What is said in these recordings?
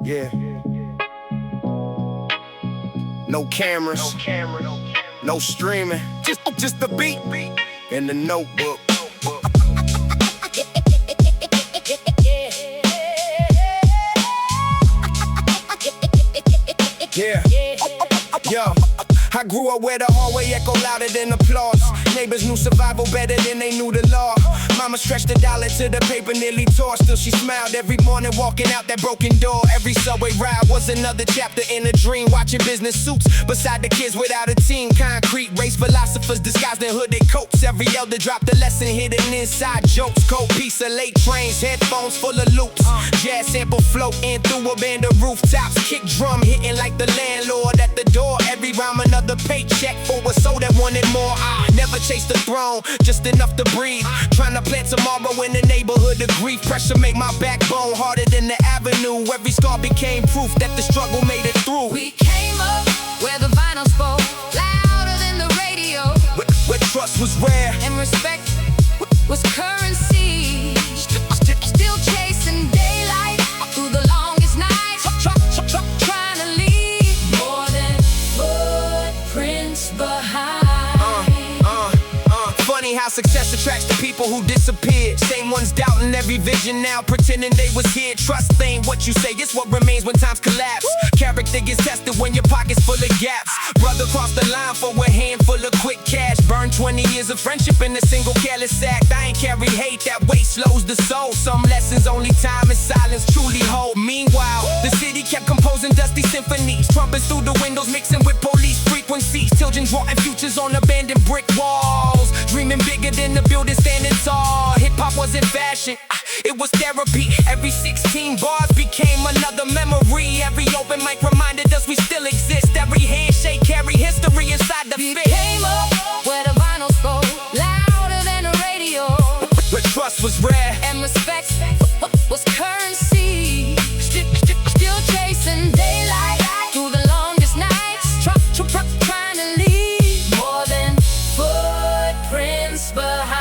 Yeah. No cameras, no streaming, just the beat and the notebook. Yeah, yo. I grew up where the hallway echo louder than applause. Neighbors knew survival better than they knew the law. Mama stretched a dollar to the paper, nearly tore. Still she smiled every morning walking out that broken door. Every subway ride was another chapter in a dream. Watching business suits beside the kids without a team. Concrete race philosophers disguised in hooded coats. Every elder dropped a lesson hidden inside jokes. Cold piece of late trains, headphones full of loops. Jazz sample floating through a band of rooftops. Kick drum hitting like the landlord at the door. Every rhyme another paycheck for a soul that wanted more. I never chased the throne, just enough to breathe. Trying to plant tomorrow in the neighborhood of grief. Pressure make my backbone harder than the avenue. Every scar became proof that the struggle made it through. We came up where the vinyl spoke louder than the radio. Where trust was rare and respect was currency. Still chasing daylight through the longest nights. Trying to leave more than footprints behind. Funny how success attracts the people who disappeared. Same ones doubting every vision now, pretending they was here. Trust ain't what you say, it's what remains when times collapse. Character gets tested when your pocket's full of gaps. Brother crossed the line for a handful of quick cash. Burn 20 years of friendship in a single careless act. I ain't carry hate, that weight slows the soul. Some lessons only time and silence truly hold. Meanwhile, the city kept composing dusty symphonies. Trumpets through the windows mixing with police frequencies. Children drawing futures on abandoned brick walls. Dreaming bigger than the building standing tall. Hip-hop wasn't fashion, it was therapy. Every 16 bars became another memory. Every open mic reminded us we still exist. Every handshake carry history inside the We fist. came up where the vinyl spoke louder than the radio. Where trust was rare and respect was currency. Still chasing daylight through the longest nights. Trying to leave more than footprints behind.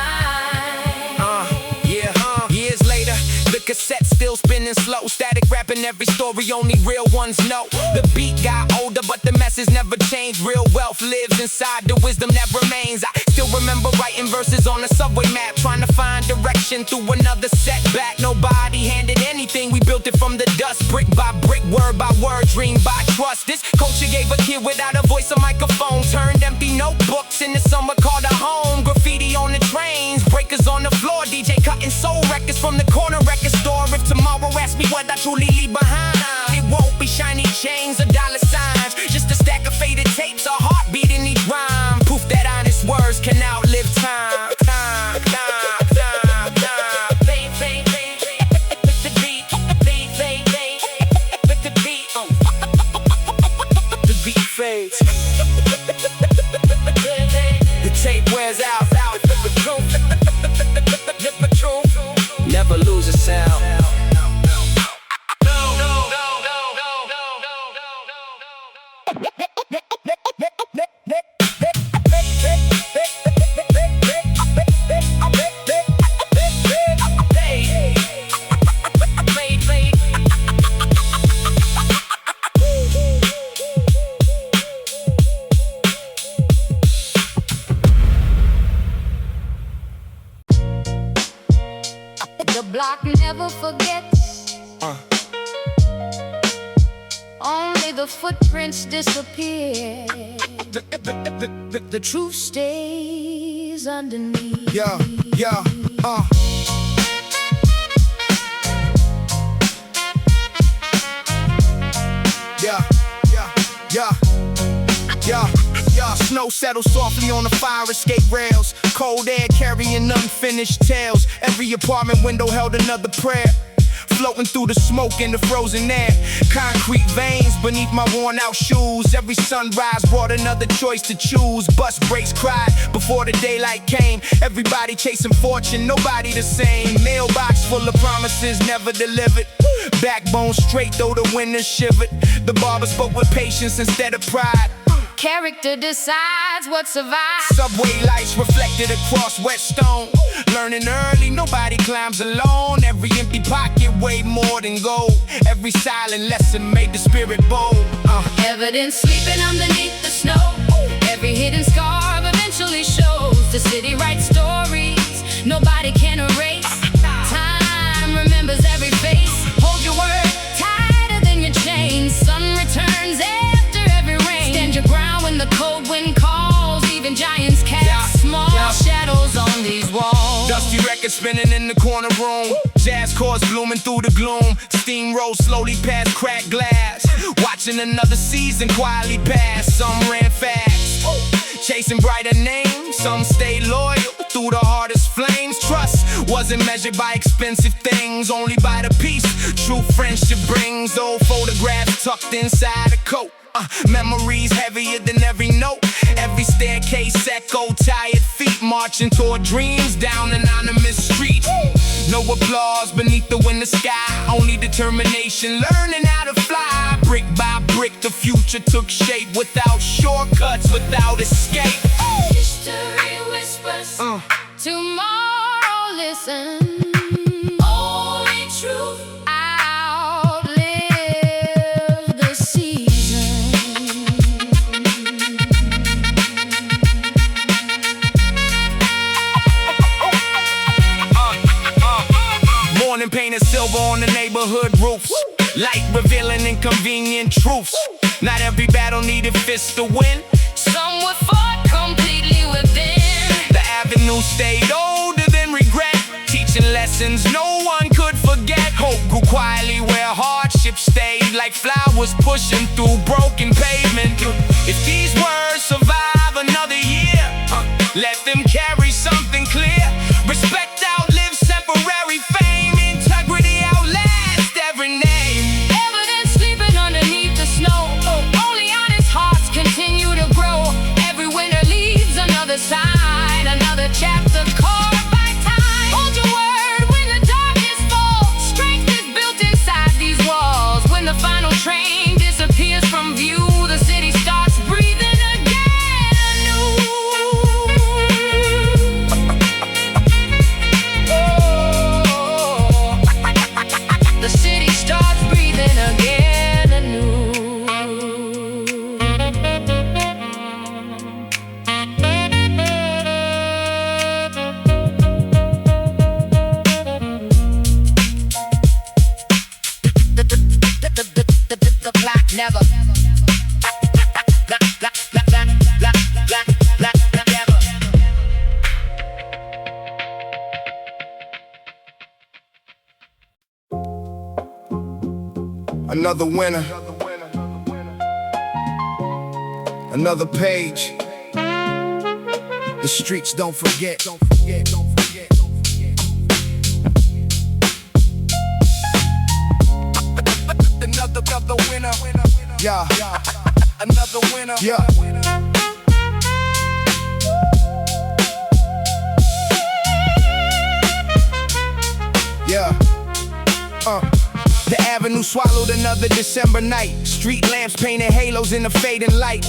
Years later, the cassette still spinning slow. Static rapping every story only real ones know. The beat got older, but the message never changed. Real wealth lives inside the wisdom that remains. I still remember writing verses on a subway map, trying to find direction through another setback. Nobody handed anything, we built it from the dust. Brick by brick, word by word, dream by trust. This culture gave a kid without a voice a microphone. Turned empty notebooks into summer called a home. Graffiti on the trains, breakers on the floor. DJ cutting soul records from the corner record store. If tomorrow asks me what I truly leave behind, it won't be shiny chains or dollar signs. Just a stack of faded tapes, a heartbeat in each rhyme. Proof that honest words can outlive time. The beat fades. The tape wears out. Never lose a sound. The block never forgets. Only the footprints disappear. The truth stays underneath. Yeah. Yeah, snow settles softly on the fire escape rails. Cold air carrying unfinished tales. Every apartment window held another prayer. Floating through the smoke in the frozen air. Concrete veins beneath my worn out shoes. Every sunrise brought another choice to choose. Bus brakes cried before the daylight came. Everybody chasing fortune, nobody the same. Mailbox full of promises never delivered. Backbone straight though the wind is shivered. The barber spoke with patience instead of pride. Character decides what survives. Subway lights reflected across wet stone. Learning early, nobody climbs alone. Every empty pocket weighed more than gold. Every silent lesson made the spirit bold. Evidence sleeping underneath the snow. Every hidden scar eventually shows. The city writes stories nobody can erase. Time remembers every face. Hold your word tighter than your chain. Sun returns after every rain. Stand your ground when the cold wind calls. Even giants cast small shadows on these walls. Dusty records spinning in the corner room. Jazz chords blooming through the gloom. Steam rolls slowly past cracked glass. Watching another season quietly pass. Some ran fast, chasing brighter names. Some stayed loyal through the hardest flames. Trust wasn't measured by expensive things, only by the peace true friendship brings. Old photographs tucked inside a coat. Memories heavier than every note. Every staircase echo, tired feet marching toward dreams down anonymous streets. No applause beneath the winter sky, only determination, learning how to fly. Brick by brick the future took shape, without shortcuts, without escape. History whispers, tomorrow listen. Only truth outlive the season. Morning painted silver on the neighborhood roofs. Light revealing inconvenient truths. Not every battle needed fists to win. Some were fought completely within. The avenue stayed older than regret, teaching lessons no one could forget. Hope grew quietly where hardship stayed, like flowers pushing through broken pavement. If these words survive another year, let them carry something clear. Respect outlives temporary fame. Integrity outlasts every name. Evidence sleeping underneath the snow. Only honest hearts continue to grow. Every winter leaves another sign, another chapter carved by time. Hold your word when the darkness falls. Strength is built inside these walls. When the final train disappears from view, the city starts breathing again anew. The city starts breathing again anew. The clock never. Never. Another winner, another page. The streets don't forget. Another winner. Yeah. Another winner. Yeah. Yeah. The avenue swallowed another December night. Street lamps painted halos in the fading light.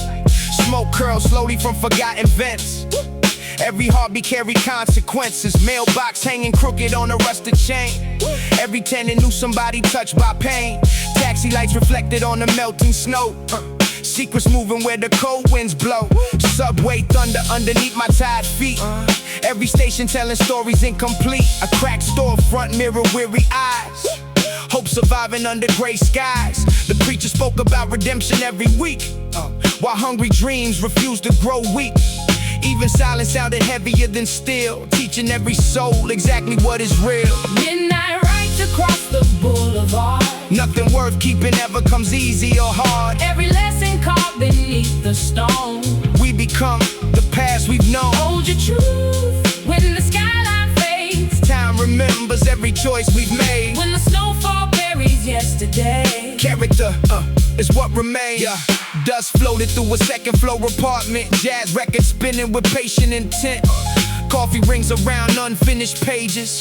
Smoke curls slowly from forgotten vents. Every heartbeat carried consequences. Mailbox hanging crooked on a rusted chain. Every tenant knew somebody touched by pain. Taxi lights reflected on the melting snow. Secrets moving where the cold winds blow. Subway thunder underneath my tired feet. Every station telling stories incomplete. A cracked storefront mirror weary eyes. Hope surviving under gray skies. The preacher spoke about redemption every week, while hungry dreams refused to grow weak. Even silence sounded heavier than steel, teaching every soul exactly what is real. Midnight rides across the boulevard. Nothing worth keeping ever comes easy or hard. Every lesson carved beneath the stone. We become the past we've known. Hold your truth when the skyline fades. Time remembers every choice we've made. When the snowfall buries yesterday. Character is what remains. Dust floated through a second floor apartment. Jazz records spinning with patient intent. Coffee rings around unfinished pages.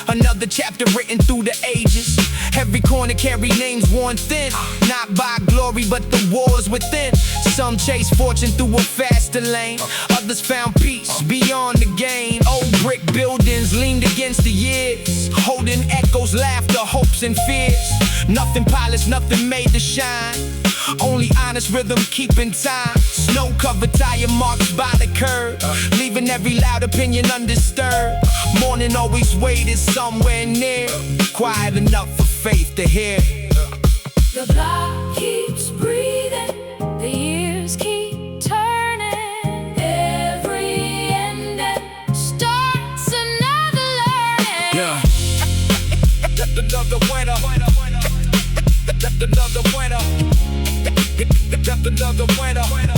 Another chapter written through the ages. Every corner carry names worn thin. Not by glory but the wars within. Some chase fortune through a faster lane. Others found peace beyond the gain. Old brick buildings leaned against the years, holding echoes, laughter, hopes and fears. Nothing polished, nothing made to shine. Only honest rhythm keeping time. Snow-covered tire marks by the curb, leaving every loud opinion undisturbed. Morning always waited somewhere near, quiet enough for faith to hear. The block keeps breathing, the years keep turning. Every ending starts another learning. Yeah. Another winner. Another winner. Another winner.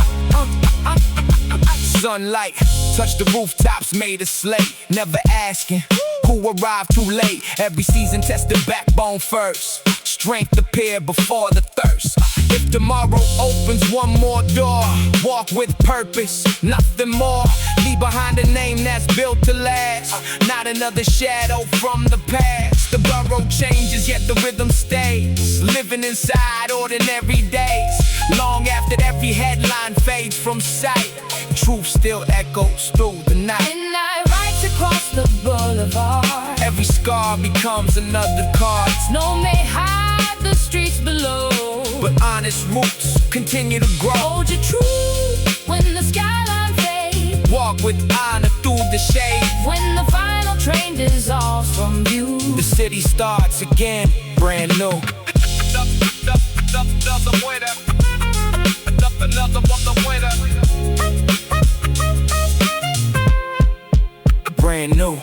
Sunlight touched the rooftops, made us slate. Never asking who arrived too late. Every season tested backbone first. Strength appeared before the thirst. If tomorrow opens one more door, walk with purpose, nothing more. Leave behind a name that's built to last, not another shadow from the past. The borough changes, yet the rhythm stays. Living inside ordinary days, long after every headline fades from sight. Truth still echoes through the night. Midnight rides across the boulevard. Every scar becomes another card. Snow may hide the streets below, but honest roots continue to grow. hold your truth when the skyline fades. Walk with honor through the shade. When the final train dissolves from view, The city starts again, brand new. Another winner. Another winner. Brand new.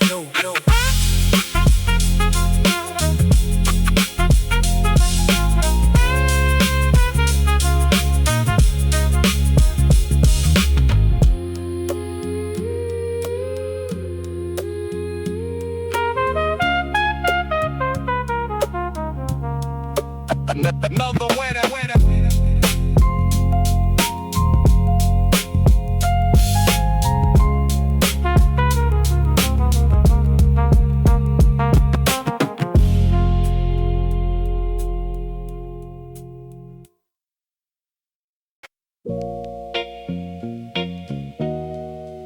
Another winner.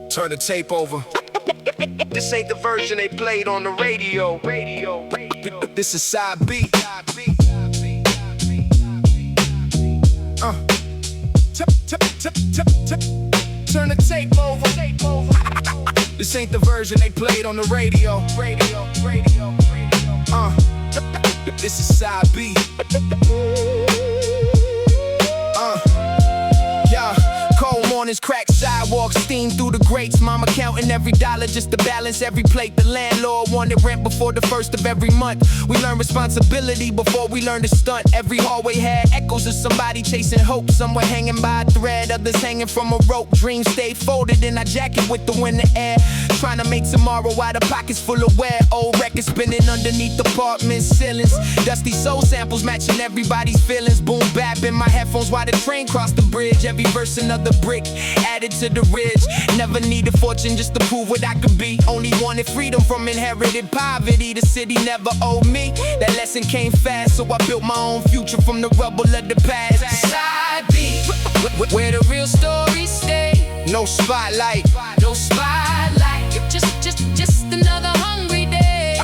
Turn the tape over. This ain't the version they played on the radio. This is side B. Turn the tape over. This ain't the version they played on the radio. This is side B. Cold mornings, cracked sidewalks, steam through the grates. Mama counting every dollar just to balance every plate. The landlord wanted rent before the first of every month. We learned responsibility before we learned to stunt. Every hallway had echoes of somebody chasing hope. Some were hanging by a thread, others hanging from a rope. Dreams stayed folded in our jacket with the winter air. Trying to make tomorrow out of pockets full of wear. Old records spinning underneath apartment ceilings. Dusty soul samples matching everybody's feelings. Boom bap in my headphones while the train crossed the bridge. Every verse another brick added to the ridge. Never needed fortune just to prove what I could be. Only wanted freedom from inherited poverty. The city never owed me. That lesson came fast, so I built my own future from the rubble of the past. Side B, where the real stories stay. No spotlight, no spotlight. Just another hungry day.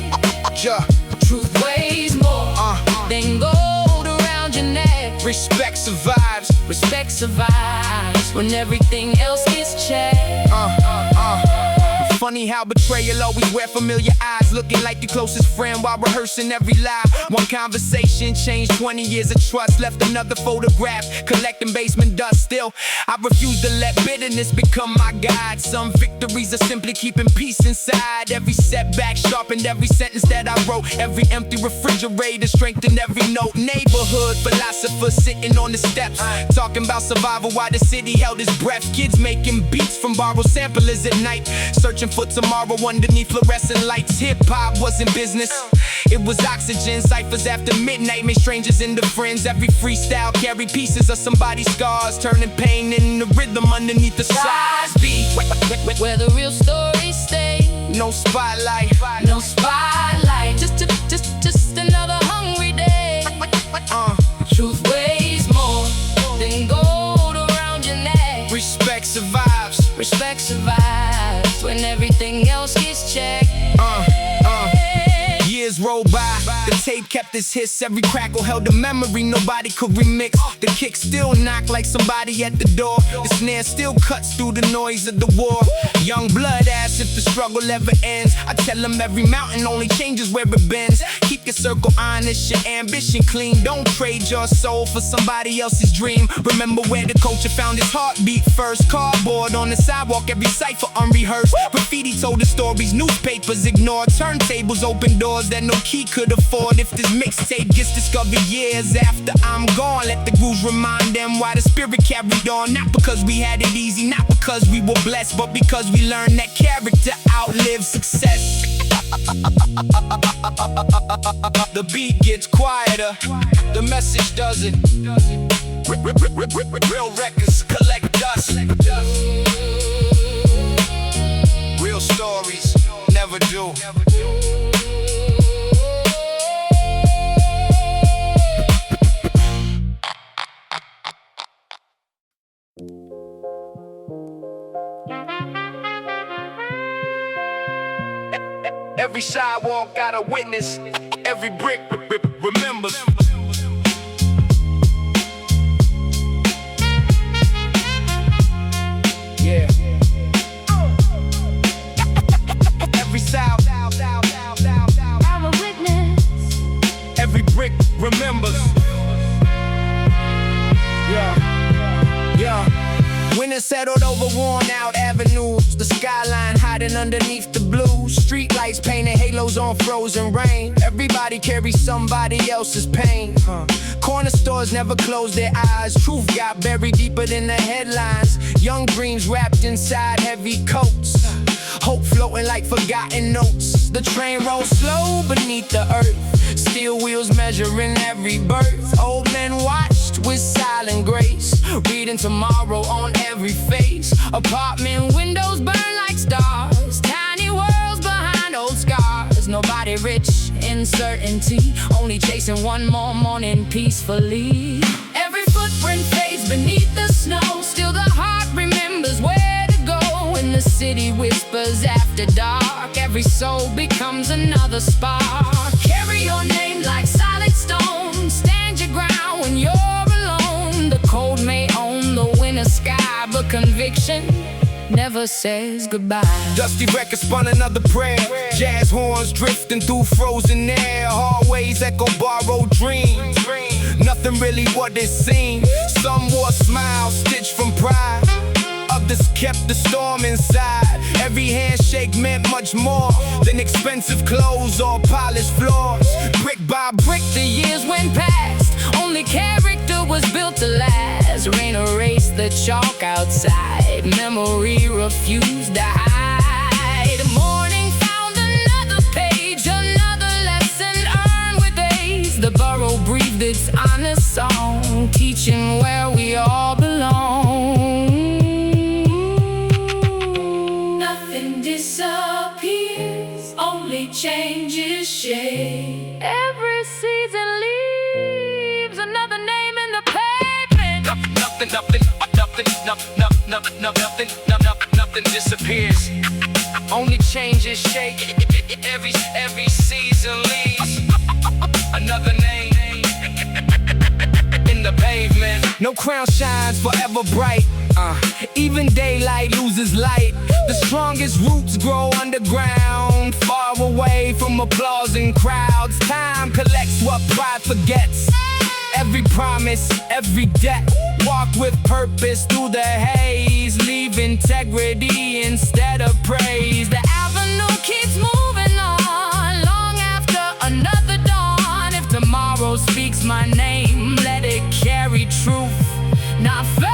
Truth weighs more than gold around your neck. Respect survives. Respect survives when everything else gets checked. Funny how betrayal always wear familiar eyes, looking like your closest friend while rehearsing every lie. One conversation changed 20 years of trust, left another photograph collecting basement dust. Still, I refuse to let bitterness become my guide. Some victories are simply keeping peace inside. Every setback sharpened every sentence that I wrote. Every empty refrigerator strengthened every note. Neighborhood philosophers sitting on the steps, talking about survival while the city held its breath. Kids making beats from borrowed samplers at night, searching for tomorrow underneath fluorescent lights. Hip-hop wasn't business, it was oxygen. Ciphers after midnight made strangers into friends. Every freestyle carried pieces of somebody's scars, turning pain into rhythm underneath the size beat. Where the real stories stay. No spotlight, no spotlight. Just another hungry day. Truth weighs more than gold around your neck. Respect survives. Respect survives when everything else gets checked. Years rolled by, the tape kept this hiss, every crackle held a memory nobody could remix. The kick still knock like somebody at the door. The snare still cuts through the noise of the war. Young blood asks if the struggle ever ends. I tell them every mountain only changes where it bends. Keep your circle honest, your ambition clean. Don't trade your soul for somebody else's dream. Remember where the culture found its heartbeat first. Cardboard on the sidewalk, every cipher unrehearsed. Graffiti told the stories, newspapers ignored. Turntables open doors that no key could afford. If this mixtape gets discovered years after I'm gone, let the grooves remind them why the spirit carried on. Not because we had it easy, not because we were blessed, but because we learned that character outlives success. The beat gets quieter, the message doesn't. Real records collect dust. Real stories never do. Every sidewalk got a witness. Every brick remembers. Yeah. Every sound, I'm a witness. every brick remembers. Yeah. Winter settled over worn out avenues. The skyline hiding underneath the blue. Street lights painted halos on frozen rain. Everybody carries somebody else's pain. Corner stores never close their eyes. Truth got buried deeper than the headlines. Young dreams wrapped inside heavy coats. Hope floating like forgotten notes. The train rolls slow beneath the earth. Steel wheels measuring every birth. Old men watched with silent grace, reading tomorrow on every face. Apartment windows burn like stars. Tiny worlds behind old scars. Nobody rich in certainty, only chasing one more morning peacefully. Every footprint fades beneath the snow. Still the heart remembers where to go. When the city whispers after dark, every soul becomes another spark. Carry your name like solid stone. Stand your ground when you're alone. The cold may own the winter sky, but conviction never says goodbye. Dusty record spun another prayer. Jazz horns drifting through frozen air. Hallways echo borrowed dreams. Nothing really what it seemed. Some wore smiles stitched from pride. Others kept the storm inside. Every handshake meant much more than expensive clothes or polished floors. Brick by brick the years went past. Only character was built to last. Rain erased the chalk outside. Memory refused to hide. Morning found another page, another lesson earned with age. The borough breathed its honest song, teaching where we all belong. Nothing disappears, only changes shape. Every season leaves another name in the pavement. Nothing disappears, only changes shape. Every season leaves another name in the pavement. No crown shines forever bright. Even daylight loses light. The strongest roots grow underground, far away from applause and crowds. Time collects what pride forgets. Every promise, every debt. Walk with purpose through the haze. Leave integrity instead of praise. The avenue keeps moving on, long after another dawn. If tomorrow speaks my name, let it carry truth, not fame.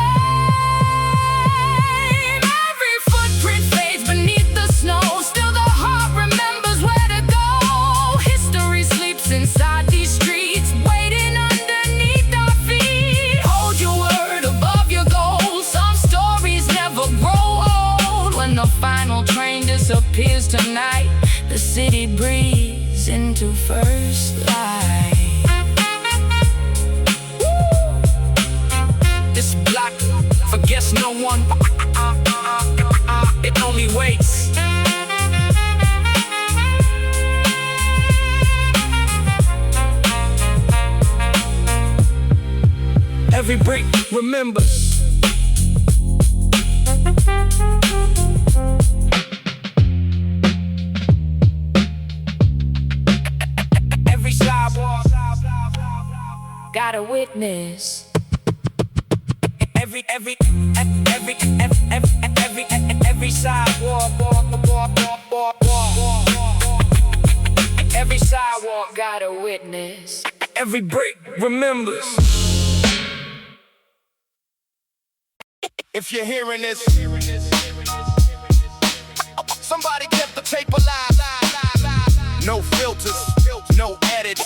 Every footprint fades beneath the snow. Still the heart remembers where to go. History sleeps inside these streets, waiting underneath our feet. Hold your word above your goals. Some stories never grow old. When the final train disappears tonight, the city breathes into first light. This block forgets no one. It only waits. Every brick remembers. Every sidewalk got a witness. Every sidewalk, Every sidewalk got a witness. every brick remembers. If you're hearing this, somebody kept the tape alive. No filters, no edits,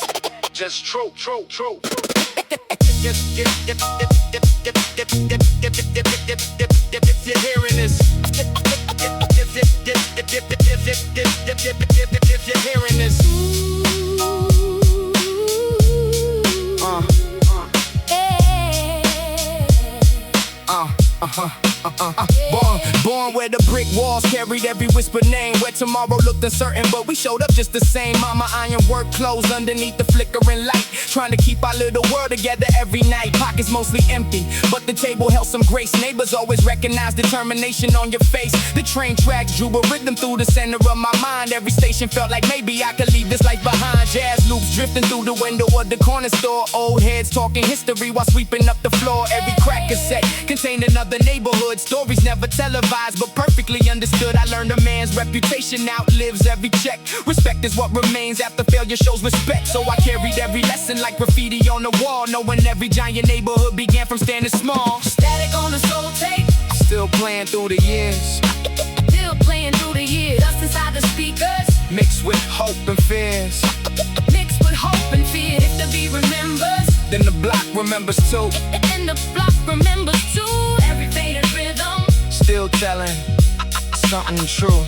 just true. If you're hearing this, if you're hearing this, Born where the brick walls carried every whispered name, where tomorrow looked uncertain, but we showed up just the same. Mama iron work clothes underneath the flickering light, trying to keep our little world together every night. Pockets mostly empty, but the table held some grace. Neighbors always recognized determination on your face. The train tracks drew a rhythm through the center of my mind. Every station felt like maybe I could leave this life behind. Jazz loops drifting through the window of the corner store. Old heads talking history while sweeping up the floor. Every crack cassette contained another neighborhood. Stories never televised, but perfectly understood. I learned a man's reputation outlives every check. Respect is what remains after failure shows respect. So I carried every lesson like graffiti on the wall, knowing every giant neighborhood began from standing small. Static on the soul tape, Still playing through the years, still playing through the years. Dust inside the speakers, mixed with hope and fears. mixed with hope and fear. If the beat remembers, Then the block remembers too. and the block remembers too. Every faded rhythm, Still telling something true.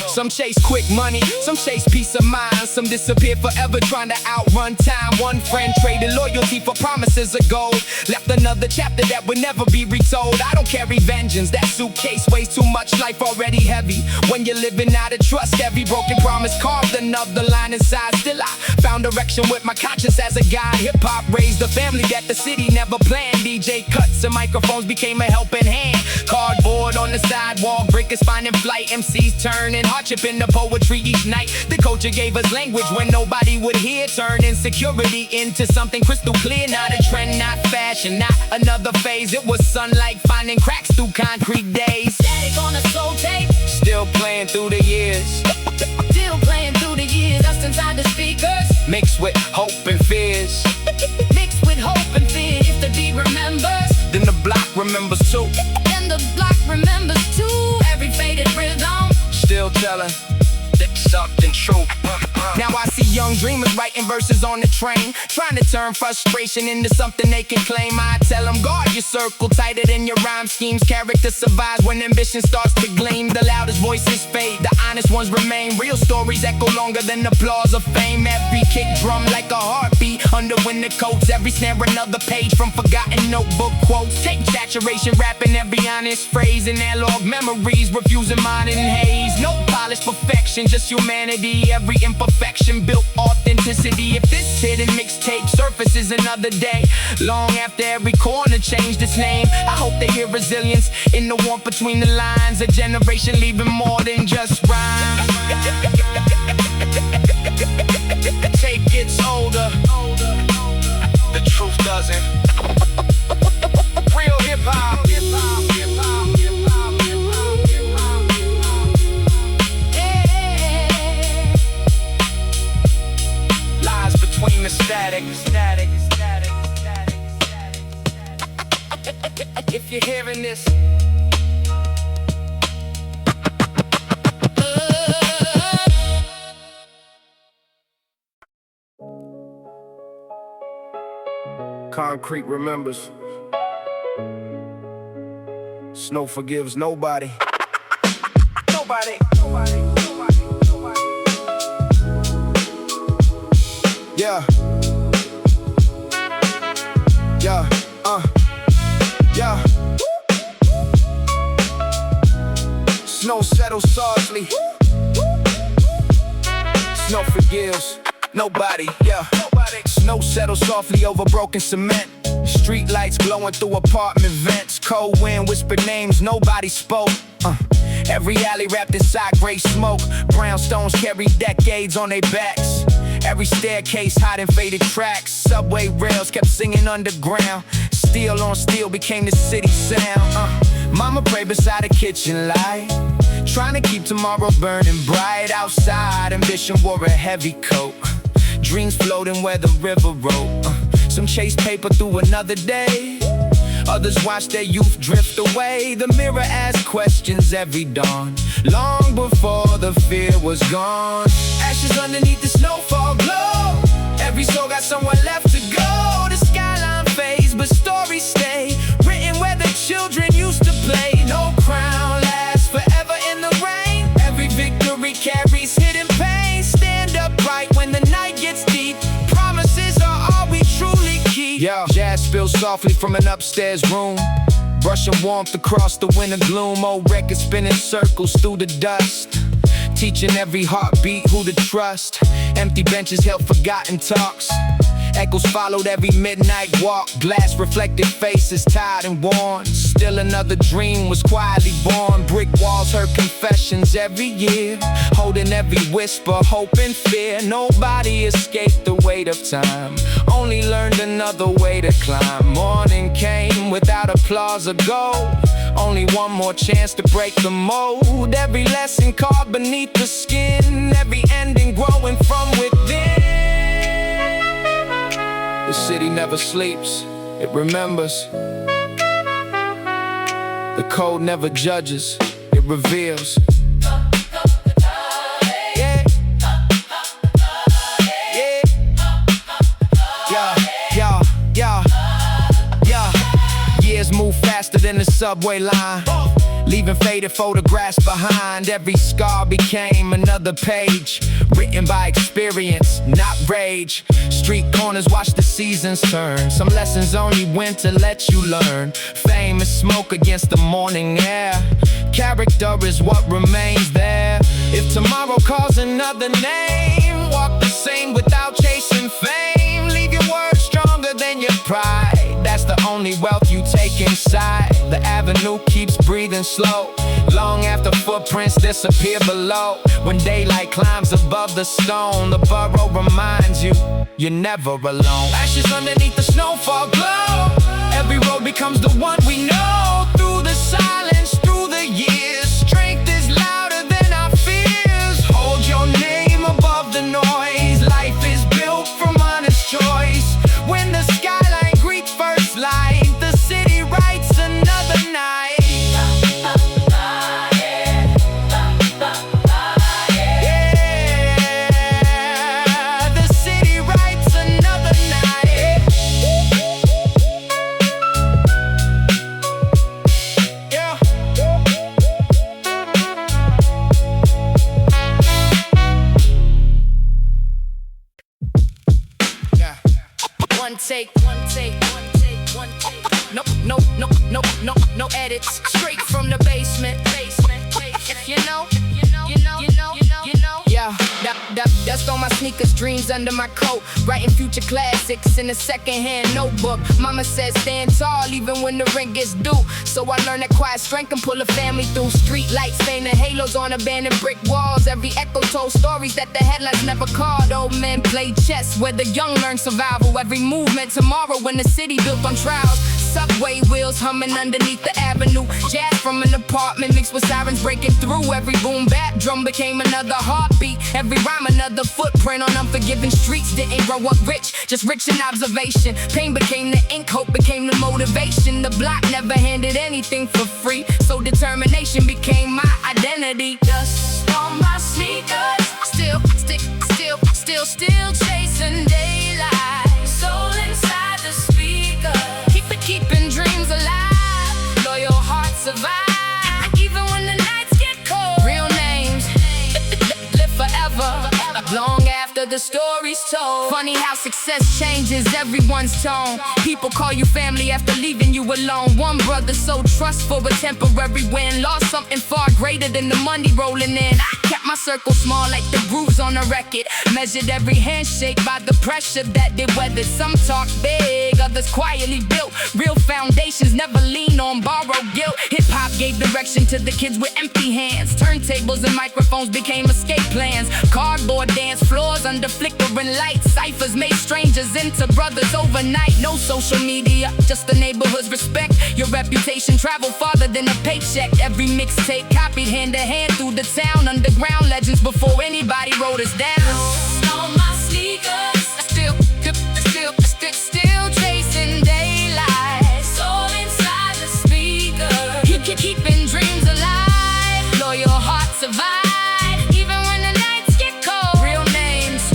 Some chase quick money, some chase peace of mind. Some disappear forever trying to outrun time. One friend traded loyalty for promises of gold, left another chapter that would never be retold. I don't carry vengeance, that suitcase weighs too much. Life already heavy when you're living out of trust. Every broken promise carved another line inside. Still I found direction with my conscience as a guide. Hip-hop raised a family that the city never planned. DJ cuts and microphones became a helping hand. Cardboard on the sidewalk, breakers finding flight. MCs turning hardship into poetry each night. The culture gave us language when nobody would hear. Turn insecurity into something crystal clear. Not a trend, not fashion, not another phase. It was sunlight finding cracks through concrete days. static on the soul tape, Still playing through the years, still playing through the years. Dust inside the speakers, mixed with hope and fears. mixed with hope and fear. If the beat remembers, Then the block remembers too. then the block remembers too. Every faded rhythm, Still telling something true. Now I see young dreamers writing verses on the train, trying to turn frustration into something they can claim. I tell them guard your circle tighter than your rhyme schemes. Character survives when ambition starts to gleam. The loudest voices fade, the honest ones remain. Real stories echo longer than applause of fame. Every kick drum like a heartbeat under winter coats. Every snare another page from forgotten notebook quotes. Tape saturation, rapping every honest phrase. And analog memories, refusing modern haze. No polished perfection, just humanity. Every imperfection built authenticity. If this hidden mixtape surfaces another day, long after every corner changed its name, I hope they hear resilience in the warmth between the lines. A generation leaving more than just rhyme. The tape gets older, the truth doesn't. Real hip-hop. Lies between the static. If you're hearing this, concrete remembers. Snow forgives nobody. Nobody. Yeah. Yeah. Yeah. Snow settles softly. Snow forgives nobody. Yeah. Snow settles softly over broken cement. Street lights glowing through apartment vents. Cold wind whispered names nobody spoke. Every alley wrapped inside gray smoke. Brownstones carry decades on their backs. Every staircase hiding faded tracks. Subway rails kept singing underground. Steel on steel became the city sound. Mama prayed beside a kitchen light, trying to keep tomorrow burning bright. Outside, ambition wore a heavy coat. Dreams floating where the river rode. Some chased paper through another day. Others watched their youth drift away. The mirror asked questions every dawn, long before the fear was gone. Ashes underneath the snowfall glow. Every soul got somewhere left to go. The skyline fades, but stories stay, written where the children used to play. No crown lasts forever in the rain. Every victory carries hidden pain. Stand upright when the night gets deep. Promises are all we truly keep. Yo, jazz spills softly from an upstairs room, brushing warmth across the winter gloom. Old records spinning circles through the dust, teaching every heartbeat who to trust. Empty benches held forgotten talks. Echoes followed every midnight walk. Glass reflected faces tired and worn. Still another dream was quietly born. Brick walls heard confessions every year, holding every whisper, hope and fear. Nobody escaped the weight of time, only learned another way to climb. Morning came without applause or gold, only one more chance to break the mold. Every lesson carved beneath the skin, every ending growing from within. The city never sleeps, it remembers. The code never judges, it reveals. Yeah. Yeah. Yeah. Years move faster than the subway line, leaving faded photographs behind. Every scar became another page, written by experience, not rage. Street corners watch the seasons turn. Some lessons only winter lets you learn. Fame is smoke against the morning air. Character is what remains there. If tomorrow calls another name, walk the same without chasing fame. Leave your words stronger than your pride. That's the only wealth you take inside. The avenue keeps breathing slow, long after footprints disappear below. When daylight climbs above the stone, the borough reminds you, you're never alone. Ashes underneath the snowfall glow. Every road becomes the one we know. Through the silence, through the years, strength is louder than our fears. Hold your name above the noise. Life is built from honest choice. When the skyline greets first light, the city writes another night. No edits, straight from the basement. If you know. Yeah, dust on my sneakers, dreams under my coat. Writing future classics in a secondhand notebook. Mama says stand tall even when the rent gets due. So I learned that quiet strength can pull a family through. Street lights painting halos on abandoned brick walls. Every echo told stories that the headlines never called. Old men played chess where the young learn survival. Every movement tomorrow when the city built on trials. Subway wheels humming underneath the avenue. Jazz from an apartment mixed with sirens breaking through. Every boom bap drum became another heartbeat. Every rhyme another footprint on unforgiving streets. Didn't grow up rich, just rich in observation. Pain became the ink, hope became the motivation. The block never handed anything for free, so determination became my identity. Dust on my sneakers, still chasing daylight. Soul inside the speaker, keeping dreams alive. Loyal hearts survive, even when the nights get cold. Real names live forever, long after the story's told. Funny how success changes everyone's tone. People call you family after leaving you alone. One brother so trustful, but temporary win. Lost something far greater than the money rolling in. I kept my circle small like the grooves on a record. Measured every handshake by the pressure that they weathered. Some talk big, others quietly built. Real foundations never lean on borrowed guilt. Hip-hop gave direction to the kids with empty hands. Turntables and microphones became escape plans. Cardboard dance floors under flickering lights. Ciphers made strangers into brothers overnight. No social media, just the neighborhood's respect. Your reputation traveled farther than a paycheck. Every mixtape copied hand to hand through the town. Underground legends before anybody wrote us down. On my sneakers, still chasing daylight. Soul inside the speaker, keeping dreams alive. Loyal hearts survive, even when the nights get cold. Real names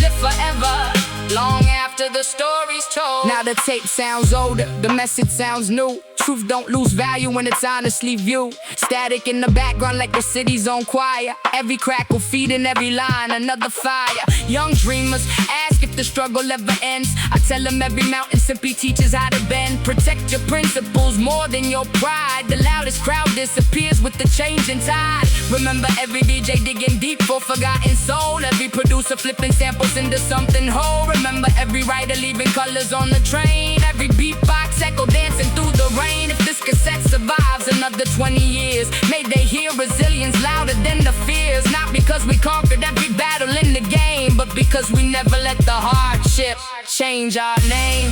live forever, long after the story's told. Now the tape sounds older, the message sounds new. Truth don't lose value when it's honestly viewed. Static in the background like the city's on choir. Every crackle feeding every line, another fire. Young dreamers ask if the struggle ever ends. I tell them every mountain simply teaches how to bend. Protect your principles more than your pride. The loudest crowd disappears with the changing tide. Remember every DJ digging deep for forgotten soul. Every producer flipping samples into something whole. Remember every writer leaving colors on the train. Every beatbox echo dancing through the rain. If this cassette survives another 20 years, may they hear resilience louder than the fears. Not because we conquered every battle in the game, but because we never let the hardship change our name.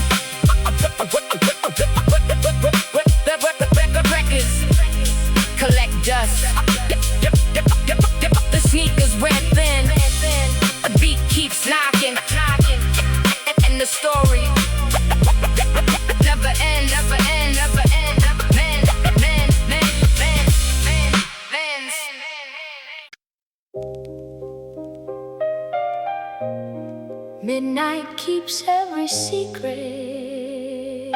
Records collect dust. The sneakers wear thin. The beat keeps knocking, and the story never ends, never ends, never ends. Midnight keeps every secret.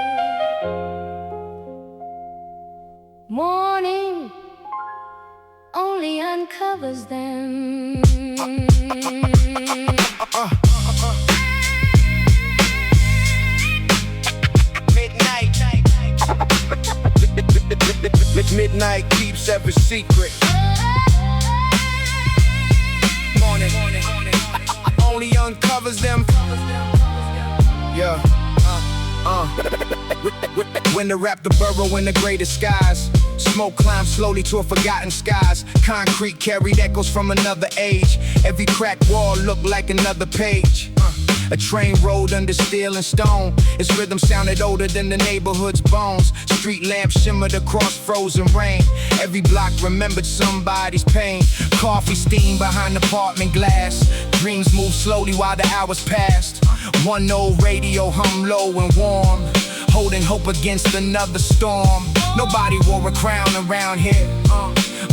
Morning only uncovers them. Midnight keeps every secret. Morning only uncovers them. Yeah. When the rap the burrow in the greatest skies. Smoke climbs slowly to a forgotten skies. Concrete carried echoes from another age. Every cracked wall looked like another page. A train rolled under steel and stone. Its rhythm sounded older than the neighborhood's bones. Street lamps shimmered across frozen rain. Every block remembered somebody's pain. Coffee steam behind apartment glass. Dreams moved slowly while the hours passed. One old radio hum low and warm, holding hope against another storm. Nobody wore a crown around here.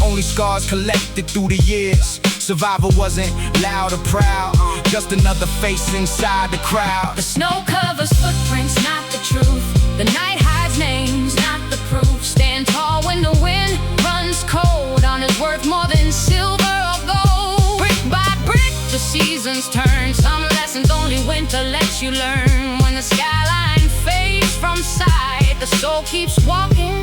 Only scars collected through the years. Survival wasn't loud or proud, just another face inside the crowd. The snow covers footprints, not the truth. The night hides names, not the proof. Stand tall when the wind runs cold. Honor's worth more than silver or gold. Brick by brick, the seasons turn. Some lessons only winter lets you learn. When the skyline fades from sight, the soul keeps walking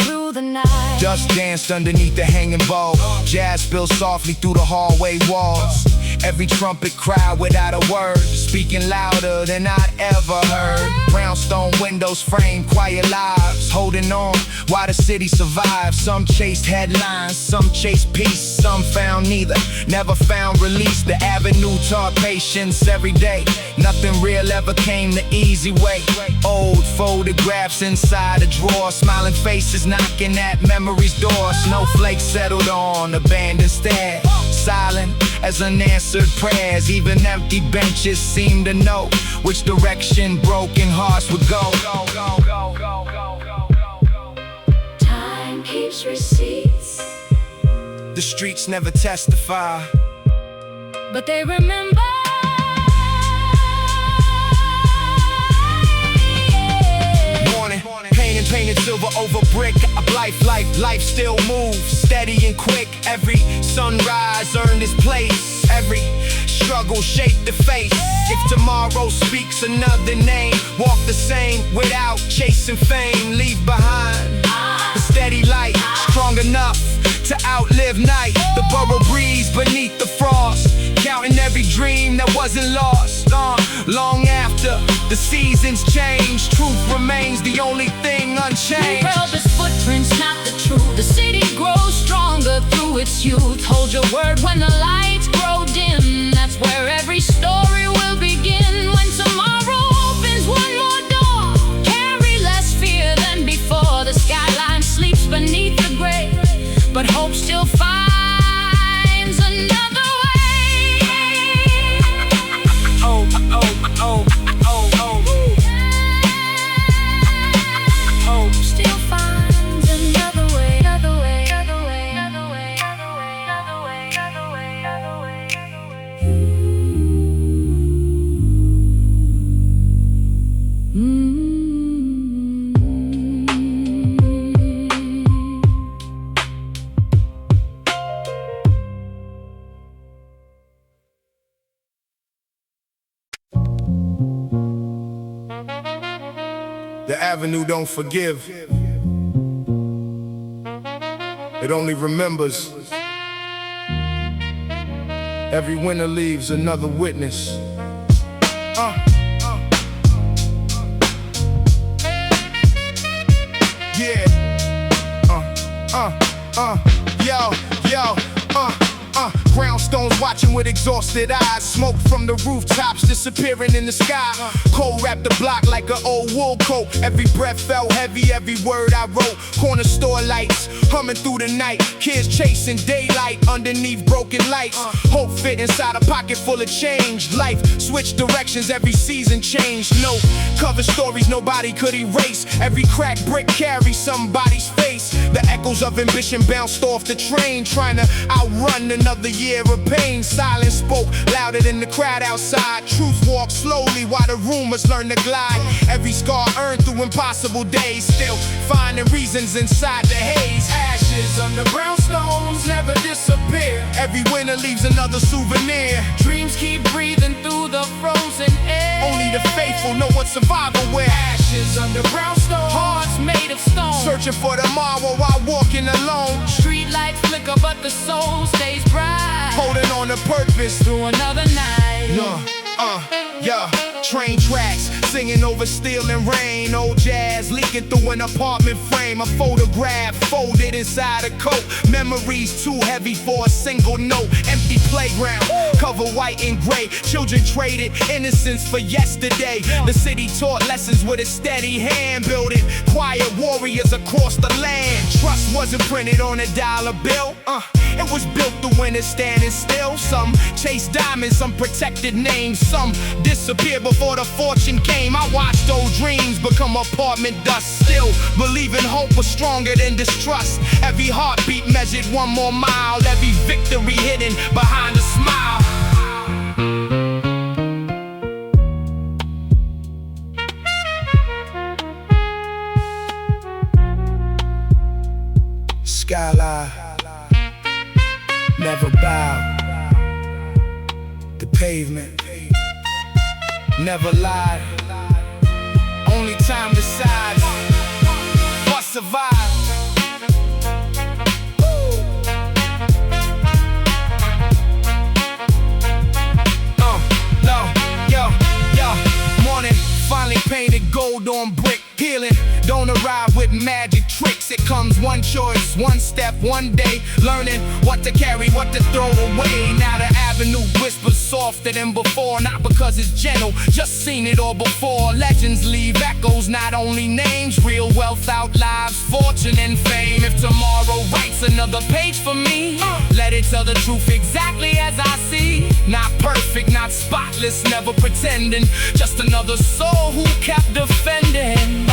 through the night. Dust danced underneath the hanging bulb. Jazz spilled softly through the hallway walls. Every trumpet cried without a word, speaking louder than I'd ever heard. Brownstone windows framed quiet lives, holding on while the city survived. Some chased headlines, some chased peace, some found neither, never found release. The avenue taught patience every day. Nothing real ever came the easy way. Old photographs inside a drawer, smiling faces knocking at memory's door. Snowflakes settled on abandoned stairs, silent as unanswered prayers. Even empty benches seem to know which direction broken hearts would go. Time keeps receipts. The streets never testify, but they remember. Painted silver over brick. Life still moves, steady and quick. Every sunrise earned its place. Every struggle shaped the face. If tomorrow speaks another name, walk the same without chasing fame. Leave behind a steady light, strong enough to outlive night. The borough breeze beneath the frost, counting every dream that wasn't lost. Long after the seasons change, truth remains the only thing unchanged. Purpose footprints, not the truth. The city grows stronger through its youth. Hold your word when the lights grow dim. That's where every story will begin. When tomorrow opens one more door, carry less fear than before. The skyline sleeps beneath the gray, but hope still finds another way. Oh, oh, oh, oh, oh. Hope still finds another way, another way, another way, another way, another way, another way, another way, another way, another way. The avenue don't forgive, it only remembers. Every winner leaves another witness. Yeah. Brownstones watching with exhausted eyes. Smoke from the rooftops disappearing in the sky. Cold wrapped the block like an old wool coat. Every breath felt heavy, every word I wrote. Corner store lights humming through the night. Kids chasing daylight underneath broken lights. Hope fit inside a pocket full of change. Life switched directions, every season changed. No cover stories nobody could erase. Every cracked brick carries somebody's face. The echoes of ambition bounced off the train, trying to outrun another year of pain. Silence spoke louder than the crowd outside. Truth walked slowly while the rumors learned to glide. Every scar earned through impossible days, still finding reasons inside the haze. Ashes under brownstones never disappear. Every winner leaves another souvenir. Dreams keep breathing through the frozen air. Only the faithful know what survival wear. Ashes under brownstones, hearts made of stone. Searching for tomorrow while walking alone. Street lights flicker but the soul stays bright. Holding on to purpose through another night. Train tracks singing over steel and rain. Old jazz leaking through an apartment frame. A photograph folded inside a coat. Memories too heavy for a single note. Empty playground, cover white and gray. Children traded innocence for yesterday. The city taught lessons with a steady hand. Building quiet warriors across the land. Trust wasn't printed on a dollar bill. It was built through winners standing still. Some chased diamonds, some protected names. Some disappeared before the fortune came. I watched old dreams become apartment dust. Still believing hope was stronger than distrust. Every heartbeat measured one more mile. Every victory hidden behind a smile. Skyline never bow. The pavement never lied. Only time decides what survives. Morning finally painted gold on brick. Healing don't arrive with magic tricks. It comes one choice, one step, one day. Learning what to carry, what to throw away. Now the avenue whispers softer than before. Not because it's gentle, just seen it all before. Legends leave echoes, not only names. Real wealth outlives fortune and fame. If tomorrow writes another page for me, let it tell the truth exactly as I see. Not perfect, not spotless, never pretending. Just another soul who kept defending.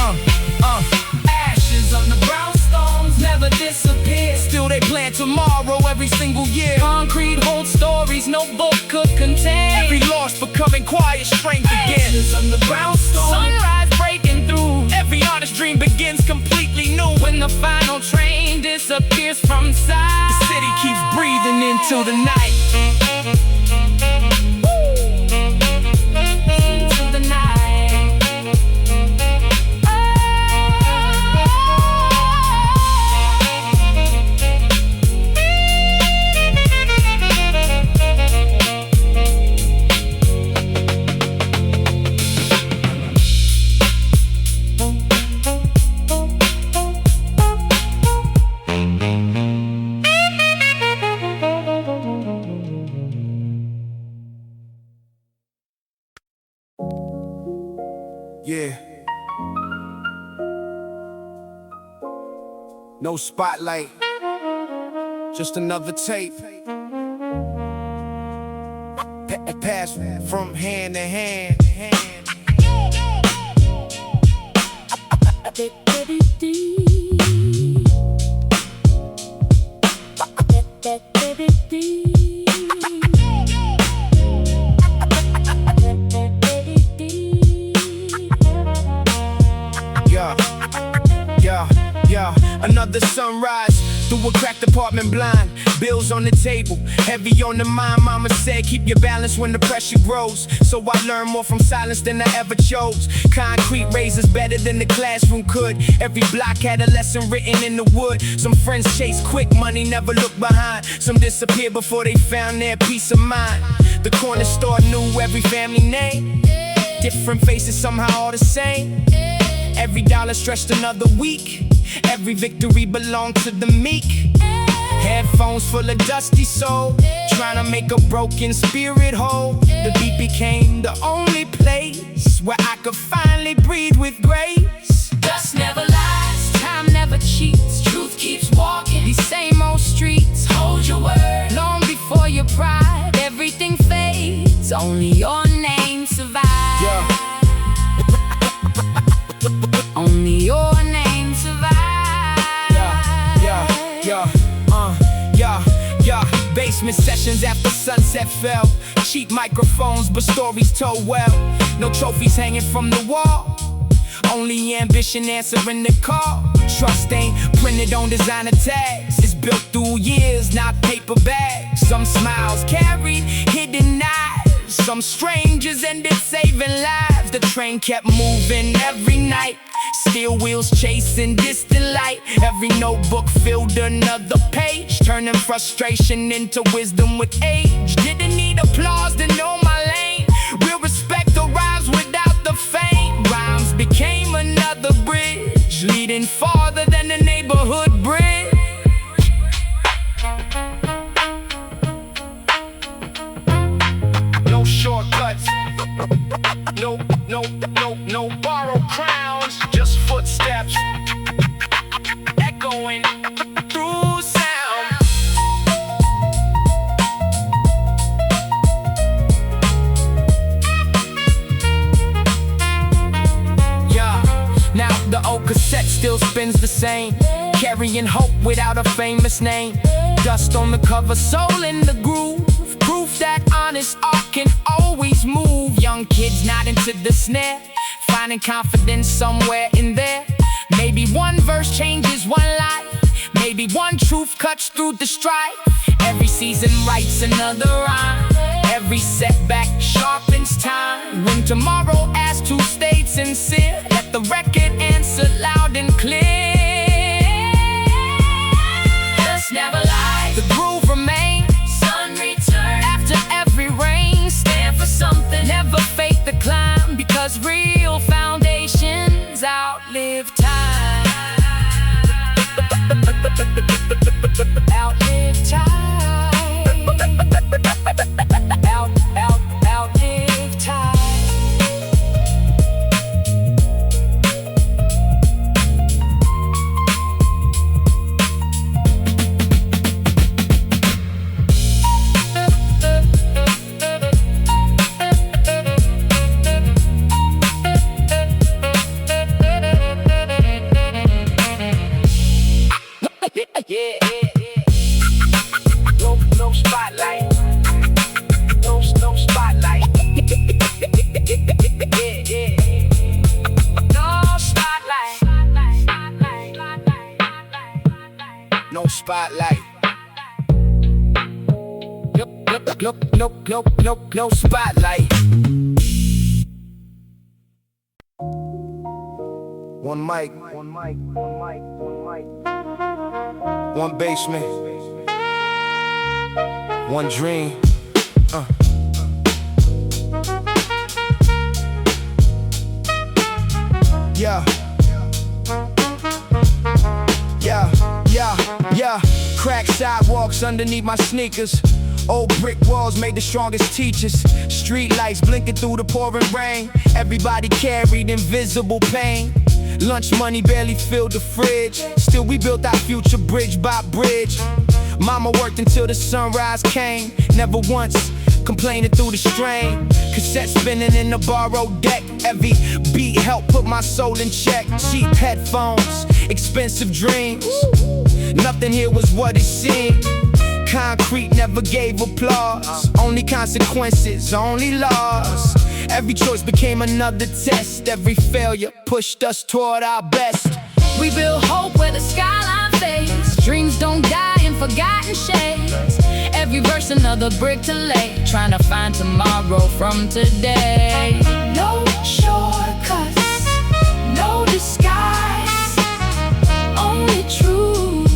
Ashes on the brownstones never disappear. Still they plan tomorrow every single year. Concrete holds stories no book could contain. Every loss becoming quiet strength again. Ashes on the brownstones, sunrise breaking through. Every honest dream begins completely new. When the final train disappears from sight, the city keeps breathing into the night. No spotlight, just another tape. Pass from hand to hand. Yeah, another sunrise through a cracked apartment blind. Bills on the table, heavy on the mind. Mama said keep your balance when the pressure grows. So I learned more from silence than I ever chose. Concrete razors better than the classroom could. Every block had a lesson written in the wood. Some friends chase quick money, never look behind. Some disappeared before they found their peace of mind. The corner store knew every family name. Different faces, somehow all the same. Every dollar stretched another week. Every victory belonged to the meek. Headphones full of dusty soul, trying to make a broken spirit whole. The beat became the only place where I could finally breathe with grace. Dust never lies, time never cheats. Truth keeps walking these same old streets. Hold your word long before your pride. Everything fades, only your name survives. Only your name survives. Basement sessions after sunset fell. Cheap microphones, but stories told well. No trophies hanging from the wall, only ambition answering the call. Trust ain't printed on designer tags. It's built through years, not paper bags. Some smiles carried hidden knives. Some strangers ended saving lives. The train kept moving every night. Steel wheels chasing distant light. Every notebook filled another page, turning frustration into wisdom with age. Didn't need applause to know my lane. Real respect arrives without the fame. Rhymes became another bridge, leading farther than the neighborhood bridge. No shortcuts, no borrowed crowns, just footsteps echoing through sound. Yeah, now the old cassette still spins the same, carrying hope without a famous name. Dust on the cover, soul in the groove. Proof that honest art can always move. Young kids not into the snare, finding confidence somewhere in there. Maybe one verse changes one life. Maybe one truth cuts through the strife. Every season writes another rhyme. Every setback sharpens time. When tomorrow asks to stay sincere, let the record answer loud and clear. Dust never lies, the groove remains. sun returns After every rain, stand for something. never fake the climb, because real foundations outlive time. Outlive time. Outlive time. No spotlight. No spotlight. No spotlight. No spotlight. No spotlight. One mic. One basement. One dream. Yeah. Cracked sidewalks underneath my sneakers. Old brick walls made the strongest teachers. Street lights blinking through the pouring rain. Everybody carried invisible pain. Lunch money barely filled the fridge. Still we built our future bridge by bridge. Mama worked until the sunrise came. Never once complaining through the strain. Cassette spinning in the borrowed deck. Every beat helped put my soul in check. Cheap headphones, expensive dreams. Nothing here was what it seemed. Concrete never gave applause. Only consequences, only loss. Every choice became another test. Every failure pushed us toward our best. We build hope where the skyline fades. Dreams don't die in forgotten shades. Every verse another brick to lay. Trying to find tomorrow from today. No shortcuts, no disguise. Only truth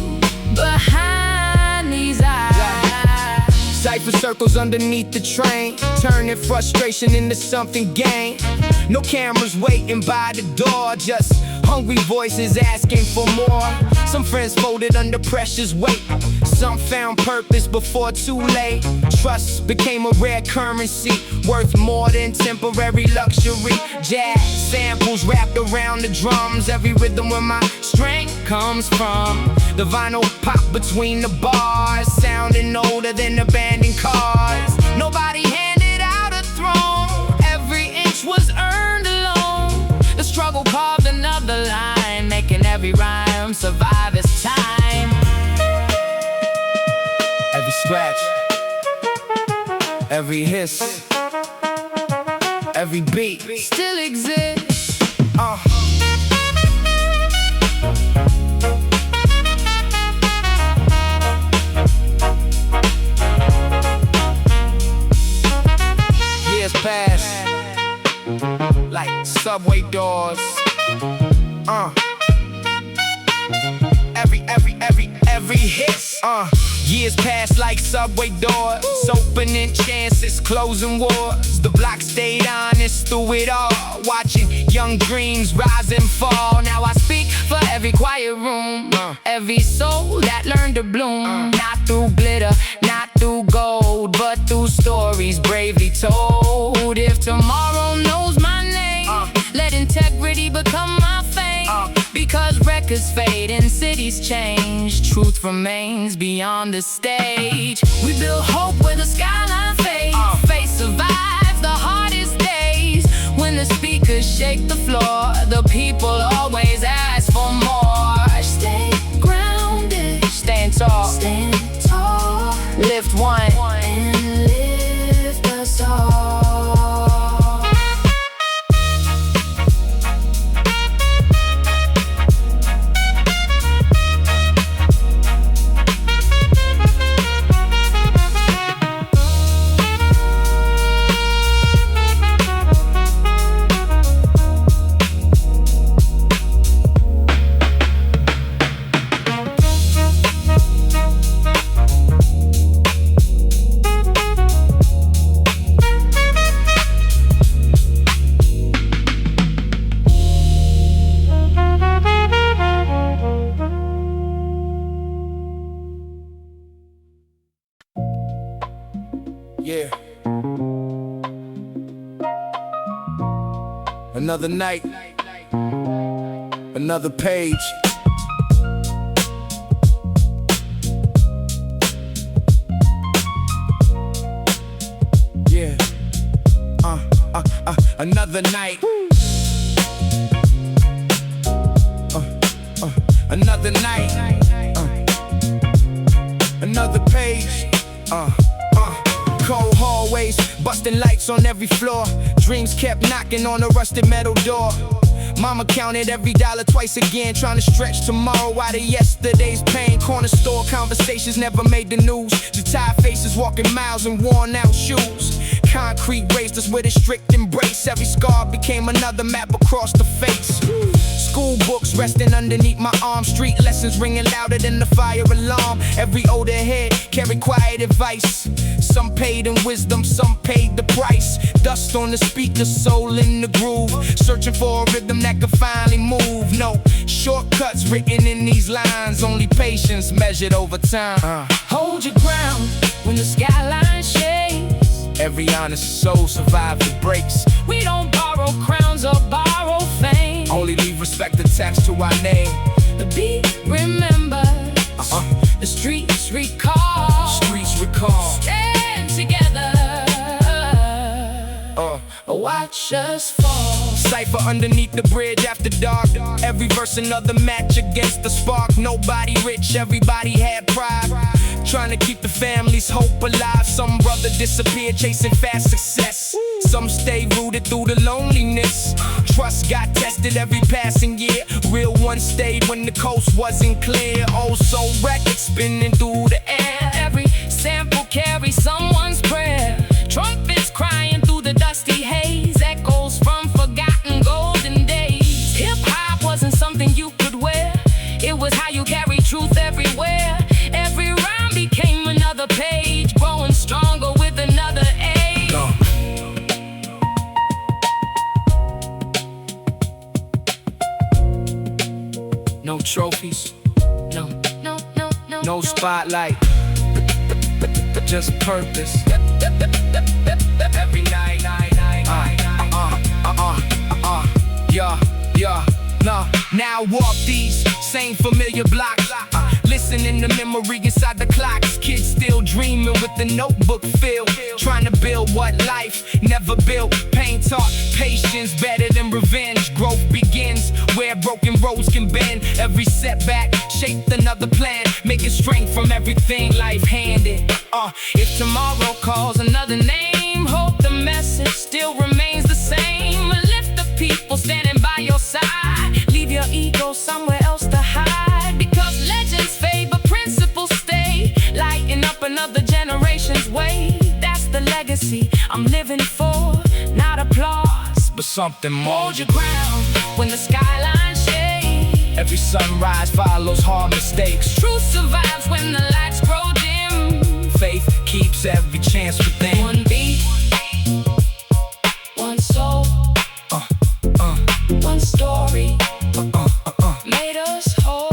behind these eyes. Cypher circles underneath the train, turning frustration into something gained. No cameras waiting by the door, just hungry voices asking for more. Some friends folded under pressure's weight. Some found purpose before too late. Trust became a rare currency, worth more than temporary luxury. Jazz samples wrapped around the drums. Every rhythm where my strength comes from. The vinyl pop between the bars, sounding older than abandoned cars. Nobody handed out a throne. Every inch was earned alone. The struggle carved another line, making every rhyme survive its time. Every scratch, every hiss, every beat Still exists. Years pass like subway doors. Every hit. Years pass like subway doors, opening chances, closing wars. The block stayed honest through it all, watching young dreams rise and fall. Now I speak for every quiet room, every soul that learned to bloom. Not through glitter, not through gold, but through stories bravely told. If tomorrow knows my name, let integrity become my fame. Because records fade and cities change, truth remains beyond the stage. We build hope where the skyline fades. Faith survives the hardest days. When the speakers shake the floor, the people always ask for more. Stay grounded, Stand tall, stand tall, lift one, and lift us all. Yeah. Another night, another page. Yeah. Another night. Another night. Another page. Cold hallways, busting lights on every floor. Dreams kept knocking on the rusted metal door. Mama counted every dollar twice again, trying to stretch tomorrow out of yesterday's pain. Corner store conversations never made the news. Just tired faces walking miles in worn out shoes. Concrete raised us with a strict embrace. Every scar became another map across the face. School books resting underneath my arm. Street lessons ringing louder than the fire alarm. Every older head carried quiet advice. Some paid in wisdom, some paid the price. Dust on the speaker, soul in the groove. Searching for a rhythm that could finally move. No shortcuts written in these lines. Only patience measured over time. hold your ground when the skyline shakes. Every honest soul survives the breaks. We don't borrow crowns or borrow fame. Only leave respect attached to our name. The beat remembers, the streets recall. Streets recall. Stand together, watch us fall. Cypher underneath the bridge after dark. Every verse another match against the spark. Nobody rich, everybody had pride. Trying to keep the family's hope alive. Some brother disappeared chasing fast success. Some stay rooted through the loneliness. Trust got tested every passing year. Real ones stayed when the coast wasn't clear. Oh, soul records spinning through the air. Every sample carries someone's prayer. Trumpets crying through the dusty haze. Echoes from forgotten golden days. Hip-hop wasn't something you could wear. It was how you carry truth everywhere. Every rhyme became another page, growing stronger with another age. No trophies, No spotlight, just purpose. Every night, Now walk these same familiar blocks. Listening to memory inside the clocks. Kids still dreaming with the notebook filled. Trying to build what life never built. Pain taught patience better than revenge. Growth begins where broken roads can bend. Every setback shaped another plan. Making strength from everything life handed. If tomorrow calls another name, hope the message still remains the same. Lift the people standing by your side. Leave your ego somewhere else to hide. Because legends fade but principles stay. Lighten up another generation's way. That's the legacy I'm living for. Not applause, but something more. Hold your ground when the skyline shakes. Every sunrise follows hard mistakes. Truth survives when the lights grow dim. Faith keeps every chance within. One beat, one soul, one story made us whole.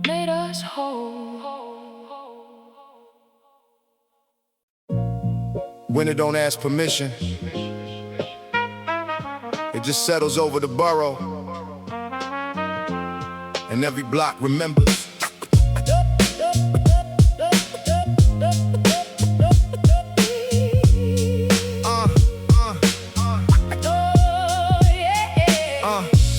Made us whole. When it don't ask permission, it just settles over the borough, and every block remembers.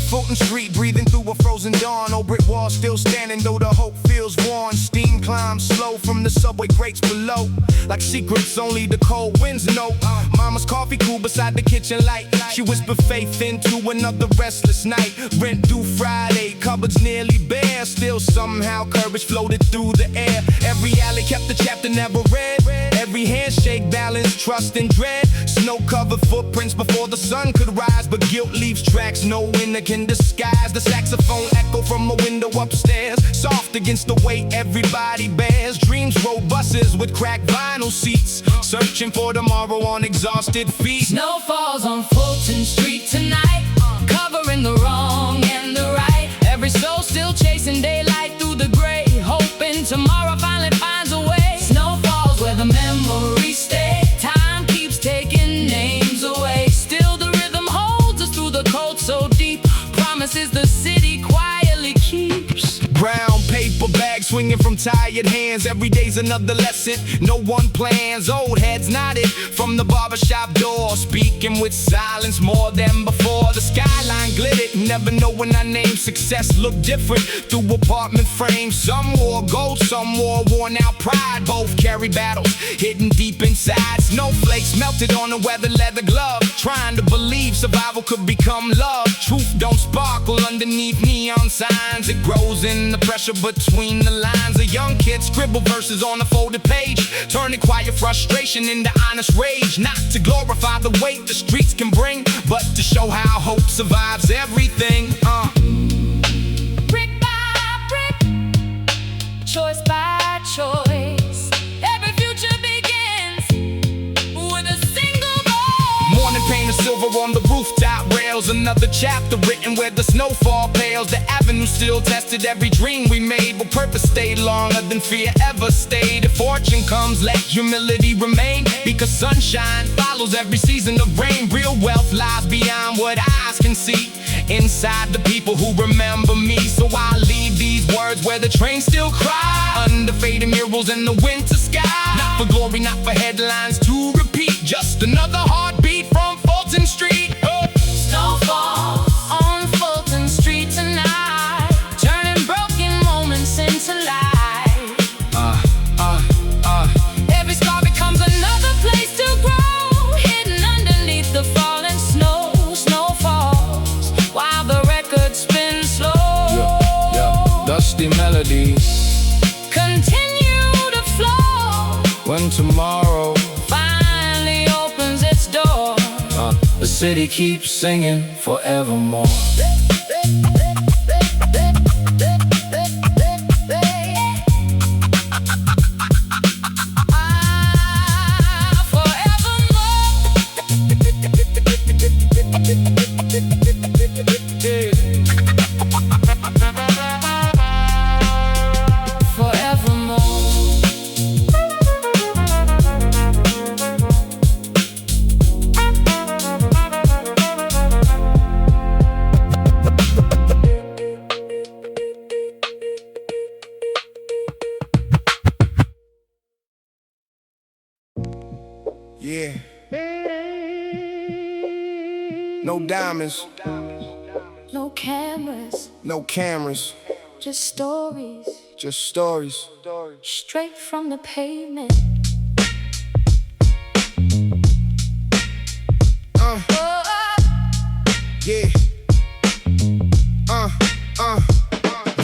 Fulton Street breathing through a frozen dawn. Old brick wall still standing though the hope feels worn. Steam climbs slow from the subway grates below, like secrets only the cold winds know. Mama's coffee cool beside the kitchen light. She whispered faith into another restless night. Rent due Friday, cupboards nearly bare. Still somehow courage floated through the air. Every alley kept the chapter never read. Every handshake balanced trust and dread. Snow-covered footprints before the sun could rise. But guilt leaves tracks no winter can disguise. The saxophone echo from a window upstairs, soft against the weight everybody bears. Dreams rode buses with cracked vinyl seats, searching for tomorrow on exhausted feet. Snow falls on Fulton Street tonight, covering the wrong and the right. Every soul still chasing daylight through the gray, hoping tomorrow finally finds a way. Snow falls where the memories stay. Time keeps taking names away. Still the rhythm holds us through the cold so deep. Promises the city quietly keeps. Brown paper bag swinging from tired hands. Every day's another lesson, no one plans. Old heads nodded from the barbershop door, speaking with silence more than before. The skyline glittered, never knowing our name. Success looked different through apartment frames. Some wore gold, some wore worn out pride. Both carry battles hidden deep inside. Snowflakes melted on a weather leather glove, trying to believe survival could become love. Truth don't sparkle underneath neon signs. It grows in the pressure between the lines. A young kid scribble verses on a folded page, turning quiet frustration into honest rage. Not to glorify the weight the streets can bring, but to show how hope survives everything. Brick by brick, choice by choice, every future begins another chapter written where the snowfall pales. The avenue still tested, every dream we made. But purpose stayed longer than fear ever stayed. If fortune comes, let humility remain, because sunshine follows every season of rain. Real wealth lies beyond what eyes can see, inside the people who remember me. So I'll leave these words where the train still cry, under fading murals in the winter sky. Not for glory, not for headlines to repeat, just another heartbeat from Fulton Street. Snowfall on Fulton Street tonight, turning broken moments into life. Every scar becomes another place to grow, hidden underneath the falling snow. Snow falls while the record spins slow. Dusty melodies continue to flow when tomorrow finally opens its door. the city keeps singing forevermore. Yeah. No diamonds, No cameras, no cameras, just stories, just stories. straight from the pavement. Yeah.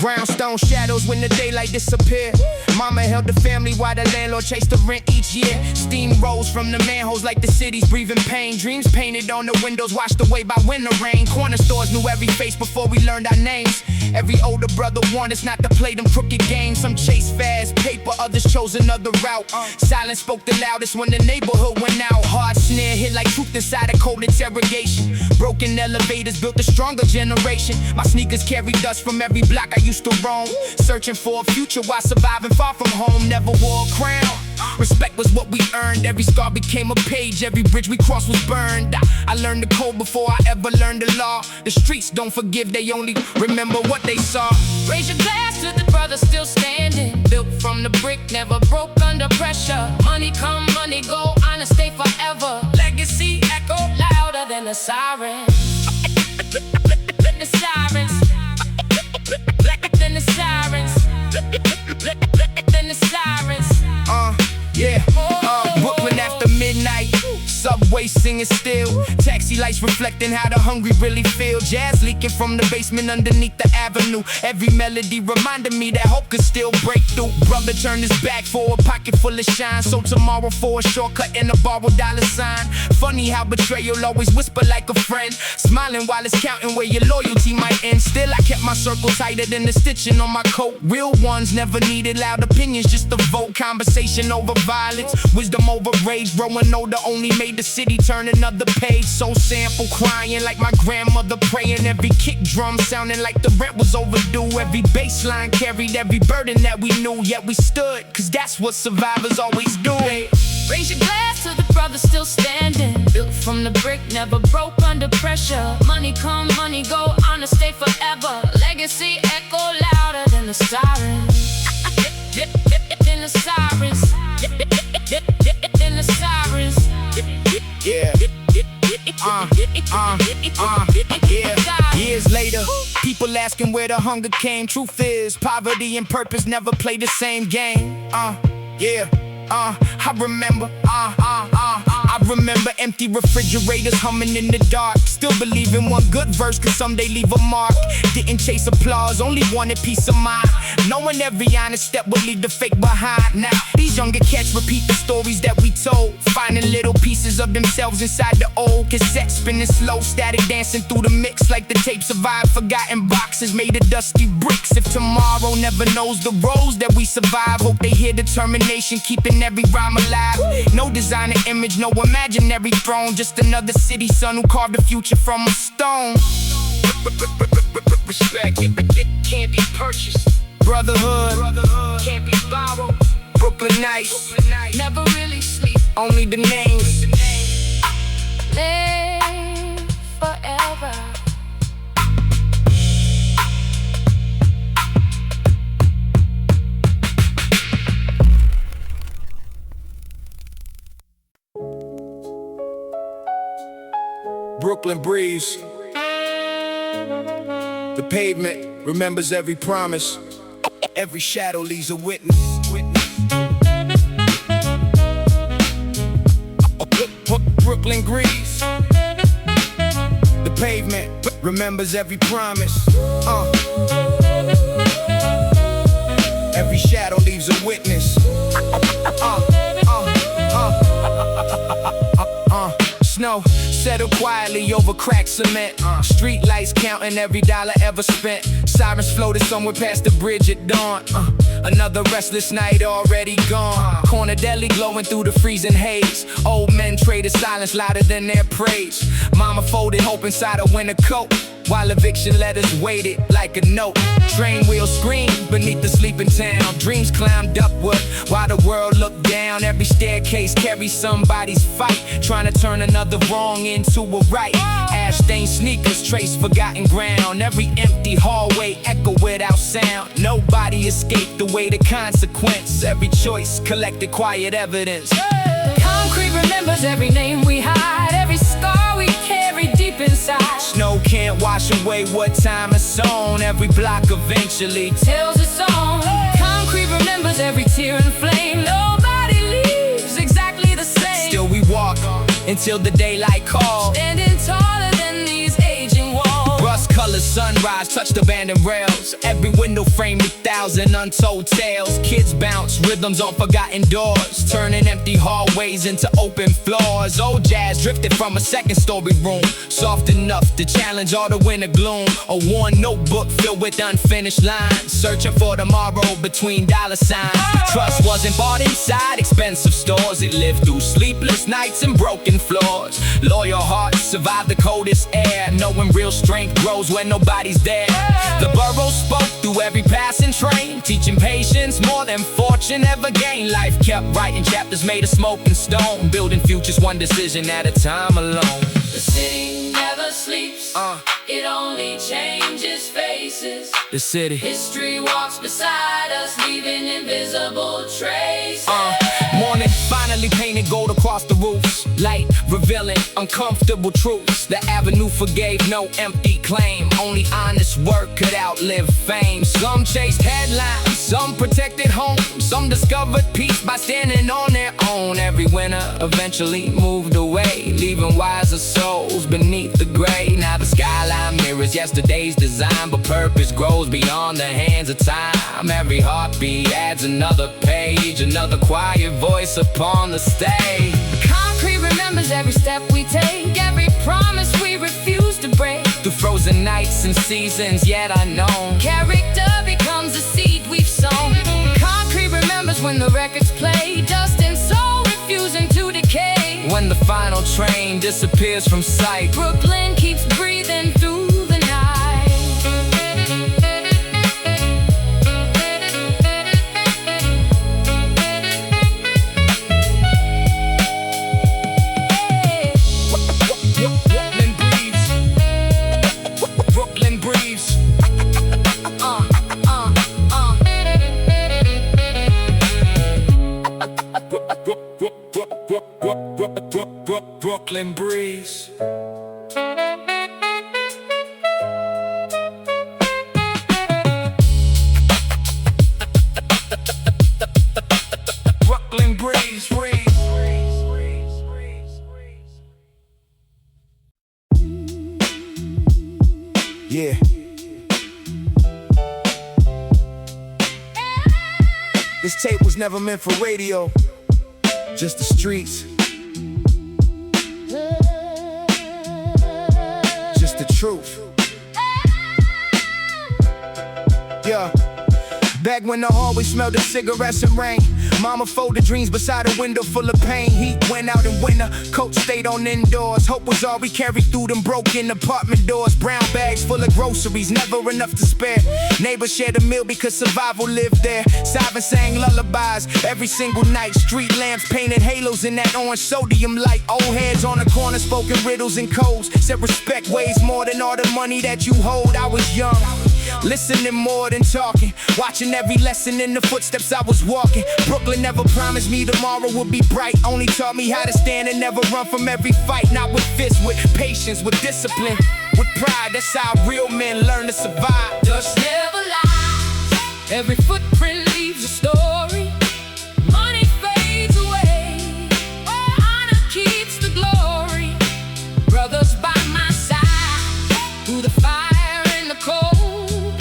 Brownstone shadows when the daylight disappeared. Mama held the family while the landlord chased the rent each year. Steam rose from the manholes like the city's breathing pain. Dreams painted on the windows, washed away by winter rain. Corner stores knew every face before we learned our names. Every older brother warned us not to play them crooked games. Some chased fast paper, others chose another route. Silence spoke the loudest when the neighborhood went out. Hard snare hit like truth inside a cold interrogation. Broken elevators built a stronger generation. My sneakers carry dust from every block I used to roam, searching for a future while surviving far from home. Never wore a crown. Respect was what we earned. Every scar became a page. Every bridge we crossed was burned. I learned the code before I ever learned the law. The streets don't forgive, they only remember what they saw. Raise your glass to the brothers still standing, built from the brick, never broke under pressure. Money come, money go, honest stay forever. Legacy echo louder than the sirens. The sirens. Than the sirens. Than the sirens. Yeah. Brooklyn after midnight. Subway singing still. Taxi lights reflecting how the hungry really feel. Jazz leaking from the basement underneath the avenue. Every melody reminded me that hope could still break through. Brother turned his back for a pocket full of shine. So tomorrow for a shortcut and a borrowed dollar sign. Funny how betrayal always whisper like a friend, smiling while it's counting where your loyalty might end. Still I kept my circle tighter than the stitching on my coat. Real ones never needed loud opinions, just a vote. Conversation over violence, wisdom over rage. Growing older only made the city turn another page. So sample crying like my grandmother praying. Every kick drum sounding like the rent was overdue. Every bass line carried every burden that we knew. Yet we stood, cause that's what survivors always do. Raise your glass to the brothers still standing, built from the brick, never broke under pressure. Money come, money go, honest stay forever. Legacy echo louder than the sirens. Than the sirens. Than the sirens. Yeah. Yeah. Years later, people asking where the hunger came. Truth is, poverty and purpose never play the same game. Yeah. I remember empty refrigerators humming in the dark. Still believe in one good verse could someday leave a mark. Didn't chase applause, only wanted peace of mind. Knowing every honest step would leave the fake behind. Now, these younger cats repeat the stories that we told, finding little pieces of themselves inside the old cassette, spinning slow, static dancing through the mix like the tape survived forgotten boxes made of dusty bricks. If tomorrow never knows the roads that we survive, hope they hear determination keeping every rhyme alive. No designer image, no imaginary family throne. Just another city son who carved a future from a stone. Respect, it can't be purchased. Brotherhood, can't be borrowed. Brooklyn nights, never really sleep. Only the names. Live forever. Brooklyn breeze. The pavement remembers every promise. Every shadow leaves a witness. Brooklyn breeze. The pavement remembers every promise. Every shadow leaves a witness. Snow settle quietly over cracked cement. Street lights counting every dollar ever spent. Sirens floated somewhere past the bridge at dawn. Another restless night already gone. Corner deli glowing through the freezing haze. Old men traded silence louder than their praise. Mama folded hope inside a winter coat, while eviction letters waited like a note. Train wheels screamed beneath the sleeping town. Dreams climbed upward while the world looked down. Every staircase carries somebody's fight, trying to turn another wrong into a right. Ash-stained sneakers trace forgotten ground. Every empty hallway echo without sound. Nobody escaped the weight of consequence. Every choice collected quiet evidence. Concrete remembers every name we hide, every scar we carry deep inside. Snow can't wash away what time has sown. Every block eventually Tells its own. Concrete remembers every tear and flame. Nobody leaves exactly the same. still we walk until the daylight calls. Standing taller than these aging walls. Rust-colored sunrise touched abandoned rails. Every window framed with 1,000 untold tales. Kids bounce rhythms on forgotten doors, turning empty hallways into open floors. Old jazz drifted from a second-story room, soft enough to challenge all the winter gloom. A worn notebook filled with unfinished lines, searching for tomorrow between dollar signs. Trust wasn't bought inside expensive stores. It lived through sleepless nights and broken floors. Loyal hearts survived the coldest air, knowing real strength grows when nobody's there. The borough spoke through every passing train, teaching patience more than fortune ever gained. Life kept writing chapters made of smoke and stone, building futures one decision at a time alone. The city never sleeps, it only changes faces. The city History walks beside us, leaving invisible traces. Morning finally painted gold across the roofs, light revealing uncomfortable truths. The avenue forgave no empty claim, only honest work could outlive fame. Some chased headlines, some protected homes, some discovered peace by standing on their own. Every winter eventually moved away, leaving wiser souls beneath the gray. Now the skyline mirrors yesterday's design, but purpose grows beyond the hands of time. Every heartbeat adds another page, another quiet voice upon the stage. Concrete remembers every step we take, every promise we refuse to break. Through frozen nights and seasons yet unknown, Character becomes a seed we've sown. Concrete remembers when the records play, dust and soul refusing to decay. when the final train disappears from sight, Brooklyn keeps breathing through the night. Brooklyn breeze. Brooklyn breeze. Brooklyn breeze, yeah. This tape was never meant for radio, just the streets, just the truth. Yeah. Back when the hallway smelled of cigarettes and rain, Mama folded dreams beside a window full of pain. Heat went out in winter, coat stayed on indoors. Hope was all we carried through them broken apartment doors. Brown bags full of groceries, never enough to spare. Neighbors shared a meal because survival lived there. Simon sang lullabies every single night. Street lamps painted halos in that orange sodium light. Old heads on the corner spoken riddles and codes. Said respect weighs more than all the money that you hold. I was young, listening more than talking, watching every lesson in the footsteps I was walking. Brooklyn never promised me tomorrow would be bright, only taught me how to stand and never run from every fight. Not with fists, with patience, with discipline, with pride. That's how real men learn to survive. Dust never lies, every footprint leaves a story. Money fades away, honor keeps the glory. Brothers by my side, through the fire and the cold,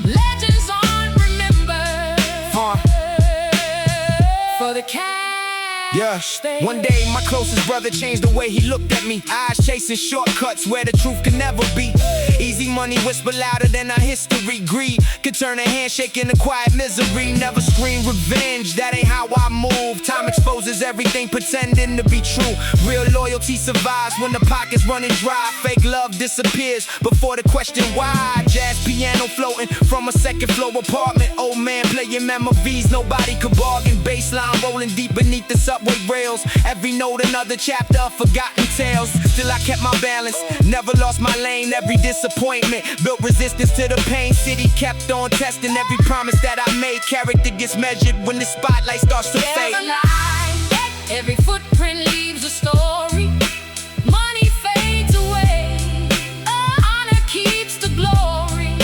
legends on remembered. For the cash. Yeah, one day my closest brother changed the way he looked at me. Eyes chasing shortcuts where the truth can never be. Easy money whisper louder than our history. Greed could turn a handshake into quiet misery. Never scream revenge, that ain't how I move. Time exposes everything pretending to be true. Real loyalty survives when the pocket's running dry. Fake love disappears before the question why. Jazz piano floating from a second floor apartment. Old man playing memories nobody could bargain. Bassline rolling deep beneath the subway rails. Every note another chapter of forgotten tales. Still I kept my balance, never lost my lane. Every disappointment built resistance to the pain. City kept on testing every promise that I made. Character gets measured when the spotlight starts to fade. Never lie, every footprint leaves a story. Money fades away, honor keeps the glory.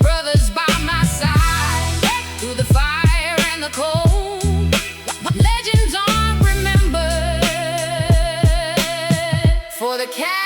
Brothers by my side, through the fire and the cold, legends are remembered. For the cash.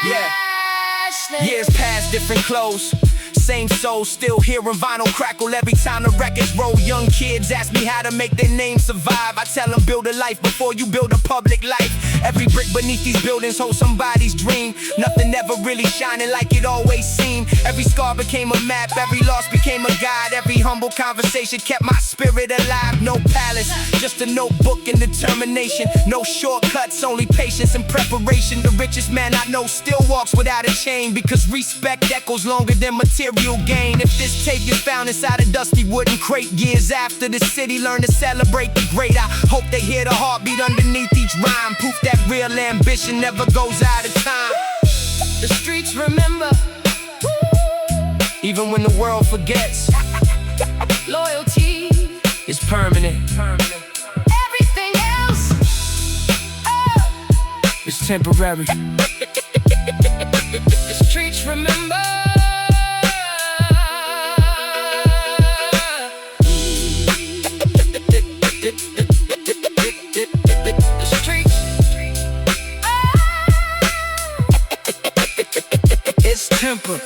Years past, different clothes, same soul, still hearing vinyl crackle every time the records roll. Young kids ask me how to make their name survive. I tell them build a life before you build a public life. Every brick beneath these buildings holds somebody's dream. Nothing ever really shining like it always seemed. Every scar became a map, every loss became a guide. Every humble conversation kept my spirit alive. No palace, just a notebook and determination. No shortcuts, only patience and preparation. The richest man I know still walks without a chain, because respect echoes longer than material gain. If this tape is found inside a dusty wooden crate, years after the city learned to celebrate the great, I hope they hear the heartbeat underneath each rhyme. Proof that real ambition never goes out of time. The streets remember, even when the world forgets. loyalty It's permanent. everything else. It's temporary. The streets remember. The streets. It's temper.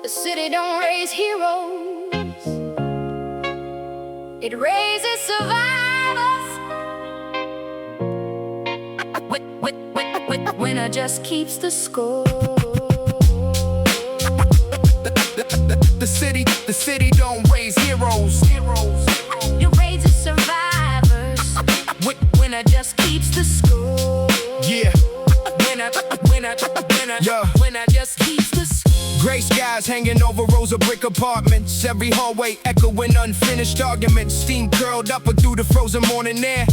The city don't raise heroes, it raises survivors. Winner just keeps the score. The city don't raise heroes. It raises survivors. Winner just keeps the score. Yeah. Winner just keeps the score. Gray skies hanging over rows of brick apartments. Every hallway echoing unfinished arguments. Steam curled up through the frozen morning air.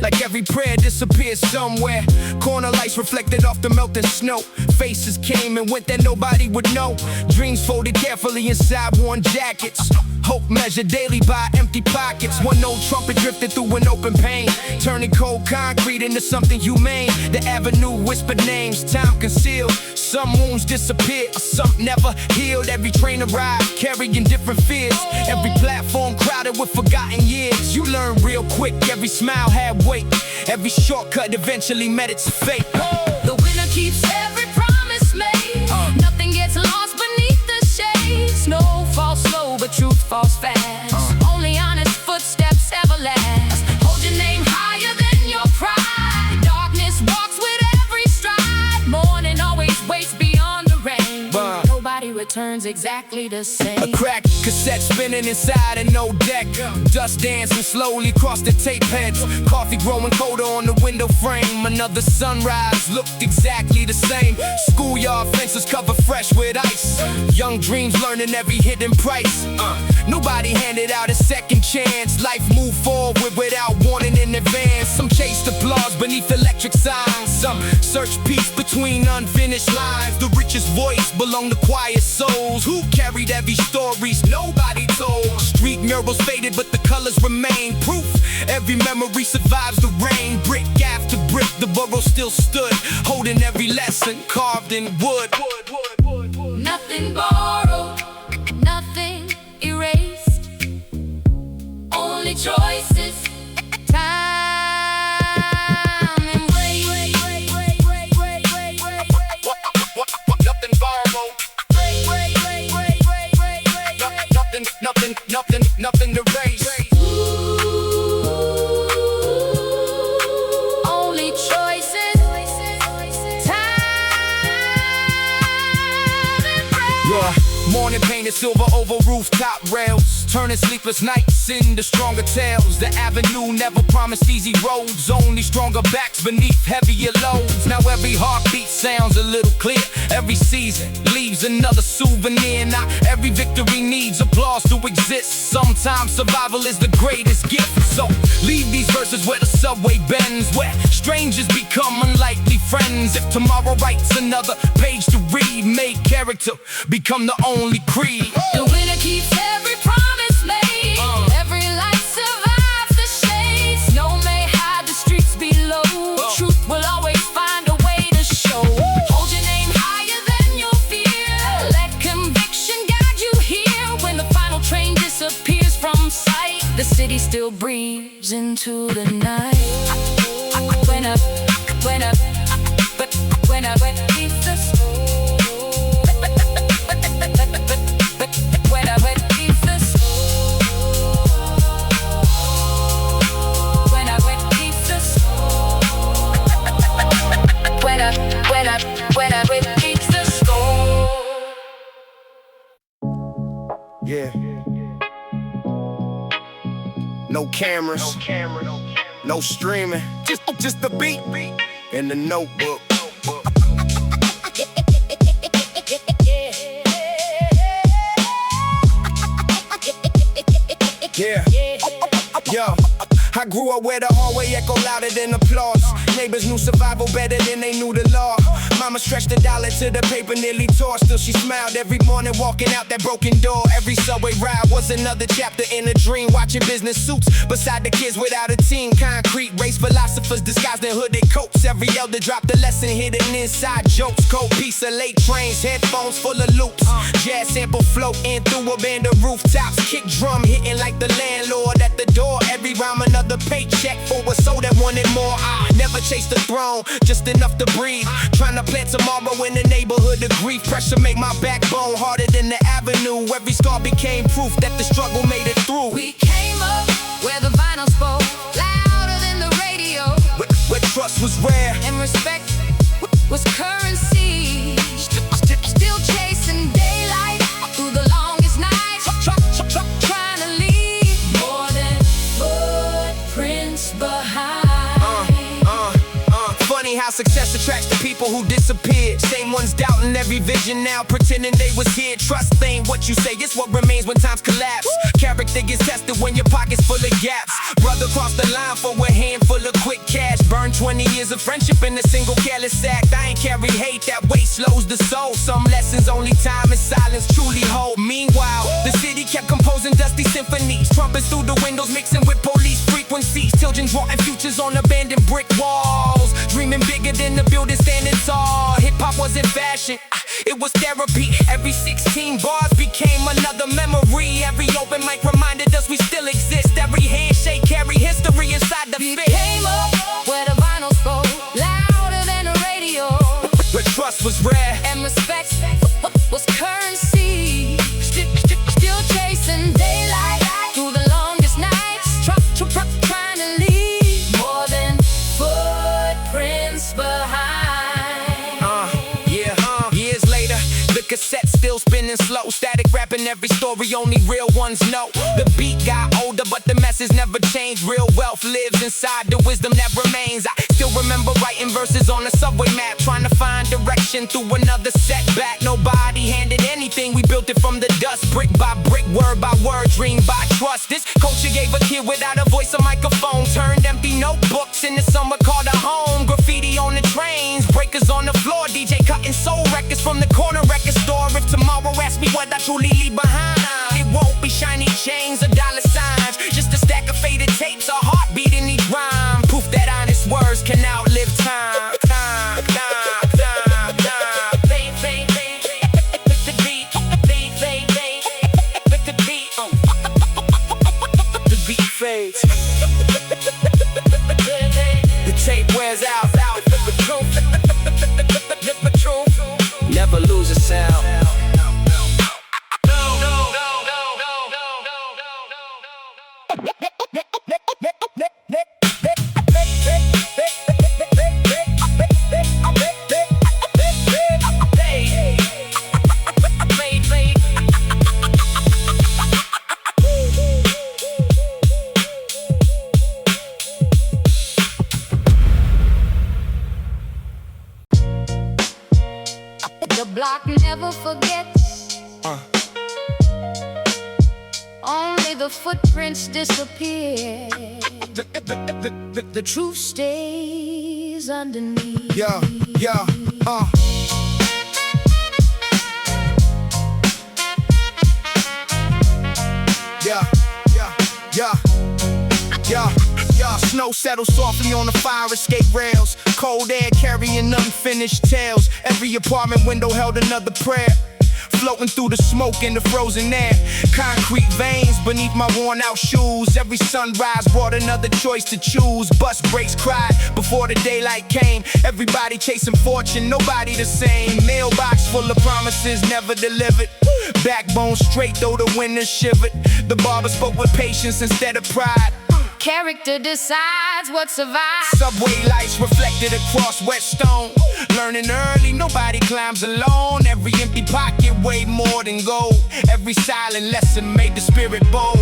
Like every prayer disappears somewhere. Corner lights reflected off the melting snow. Faces came and went that nobody would know. Dreams folded carefully inside worn jackets. Hope measured daily by empty pockets. One old trumpet drifted through an open pane, turning cold concrete into something humane. The avenue whispered names, time concealed. Some wounds disappeared, some never healed. Every train arrived, carrying different fears. Every platform crowded with forgotten years. You learn real quick, every smile had weight. Every shortcut eventually met its fate. The winner keeps every promise made. Nothing gets lost beneath the shade. Snow falls slow, but truth falls fast. Only honest footsteps ever last. Hold your name higher than your pride. Darkness walks with every stride. Morning always waits beyond the rain. Nobody returns. turns exactly the same. A crack cassette spinning inside and no deck. Dust dancing slowly across the tape heads. Coffee growing colder on the window frame. Another sunrise looked exactly the same. Schoolyard fences covered fresh with ice. Young dreams learning every hidden price. Nobody handed out a second chance. Life moved forward without warning in advance. Some chased applause beneath electric signs. Some searched peace between unfinished lines. The richest voice belonged to quiet souls who carried heavy stories nobody told. Street murals faded but the colors remain. Proof every memory survives the rain. Brick after brick the borough still stood, holding every lesson carved in wood. Nothing borrowed, nothing erased. Only choices, time and waste. Nothing borrowed. Nothing to raise. Only choices, time and waste. Yeah. Morning painted silver over rooftop rails, turning sleepless nights into stronger tales. The avenue never promised easy roads, only stronger backs beneath heavier loads. Now every heartbeat sounds a little clear. Every season leaves another souvenir. Not every victory needs applause to exist. Sometimes survival is the greatest gift. So leave these verses where the subway bends, where strangers become unlikely friends. If tomorrow writes another page to read, make character become the only creed. The winner keeps every promise made. Every light survives the shades. No may hide the streets below. Truth will always find a way to show. Hold your name higher than your fear. Let conviction guide you here. When the final train disappears from sight, the city still breathes into the night. When up, when up, when up, keep the Yeah. No cameras, no streaming, just the beat and the notebook. Yeah. Yo, I grew up where the hallway echoed louder than applause. Neighbors knew survival better than they knew the law. Mama stretched a dollar to the paper, nearly tore. Still she smiled every morning walking out that broken door. Every subway ride was another chapter in a dream. Watching business suits beside the kids without a team. Concrete race philosophers disguised in hooded coats. Every elder dropped a lesson hidden inside jokes. Cold piece of late trains, headphones full of loops. Jazz sample floating through a band of rooftops. Kick drum hitting like the landlord at the door. Every rhyme another paycheck for a soul that wanted more. I never chased the throne, just enough to breathe. Trying to plant tomorrow in the neighborhood of grief. Pressure make my backbone harder than the avenue. Every scar became proof that the struggle made it through. We came up where the vinyl spoke louder than the radio. Where trust was rare and respect was currency. Still chasing daylight through the longest nights. Trying to leave more than footprints behind. Funny how success attracts the people who disappeared. Same ones doubting every vision now, pretending they was here. Trust ain't what you say, it's what remains when times collapse. Character gets tested when your pocket's full of gaps. Brother crossed the line for a handful of quick cash. Burn 20 years of friendship in a single careless act. I ain't carry hate, that weight slows the soul. Some lessons only time and silence truly hold. Meanwhile, the city kept composing dusty symphonies. Trumpets through the windows mixing with police frequencies. Children drawing futures on abandoned brick walls. Dreaming bigger than the building standing tall. Hip-hop wasn't fashion, it was therapy. Every 16 bars became another memory. Every open mic reminded us we still exist. Every handshake carry history inside the fit. Came up where the vinyl spoke louder than the radio. Where trust was rare and respect was currency. Still chasing daylight through the longest nights. Trying to leave more than footprints behind. Years later, the cassette still spinning and slow. Static rapping every story only real ones know. The beat got older, but the message never changed. Real wealth lives inside the wisdom that remains. I still remember writing verses on the subway map, trying to find direction through another setback. Nobody handed anything, we built it from the dust, brick by brick, word by word, dream by trust. This culture gave a kid without a voice a microphone, turned empty notebooks into summer called a home. Graffiti on the trains, breakers on the floor, DJ cutting soul records from the corner record store. If tomorrow asks me what I truly leave behind, it won't be shiny chains or dollar signs, just a stack of faded tapes, a heartbeat in each rhyme. Proof that honest words can outlive time. The tape wears out. Never lose a sound. The block never forgets. Only the footprints disappear. The truth. Stays underneath. Yeah. Snow settles softly on the fire escape rails. Cold air carrying unfinished tales. Every apartment window held another prayer, floating through the smoke in the frozen air. Concrete veins beneath my worn out shoes. Every sunrise brought another choice to choose. Bus brakes cried before the daylight came. Everybody chasing fortune, nobody the same. Mailbox full of promises never delivered. Backbone straight though the wind has shivered. The barber spoke with patience instead of pride. Character decides what survives. Subway lights reflected across wet stone. Learning early, nobody climbs alone. Every empty pocket weighed more than gold. Every silent lesson made the spirit bold.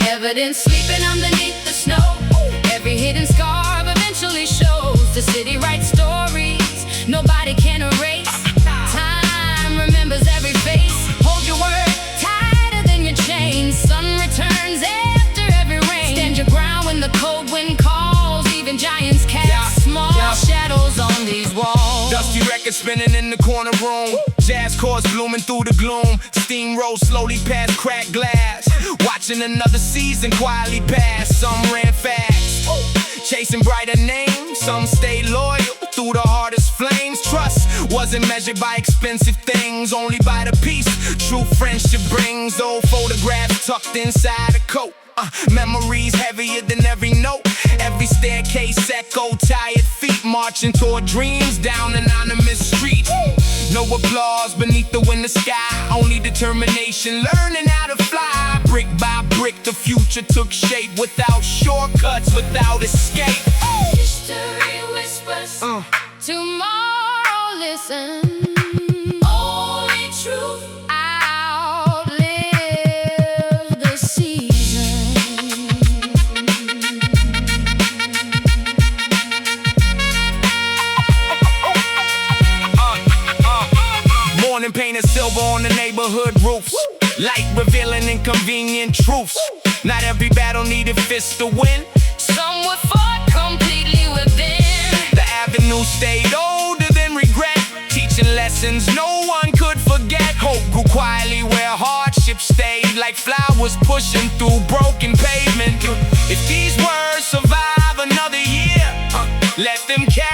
Evidence sleeping underneath the snow. Every hidden scar eventually shows. The city writes stories nobody can erase. Time remembers every face. Hold your word tighter than your chain. Sun returns after every rain. Stand your ground when the cold wind calls. Even giants cast small shadows on these walls. Dusty records spinning in the corner room. Jazz chords blooming through the gloom. Steam rolls slowly past cracked glass. Watching another season quietly pass. Some ran fast, chasing brighter names. Some stayed loyal through the hardest flames. Trust wasn't measured by expensive things, only by the peace true friendship brings. Old photographs tucked inside a coat. Memories heavier than every note. Every staircase echo, tired feet marching toward dreams down anonymous street. No applause beneath the winter sky, only determination, learning how to fly. Brick by brick the future took shape, without shortcuts, without escape. History whispers, tomorrow listen. Only truth outlive the season. Morning painted silver on the neighborhood roofs. Light revealing inconvenient truths. Not every battle needed fists to win. Some were fought completely within. The avenue stayed older than regret, teaching lessons no one could forget. Hope grew quietly where hardship stayed, like flowers pushing through broken pavement. If these words survive another year, let them carry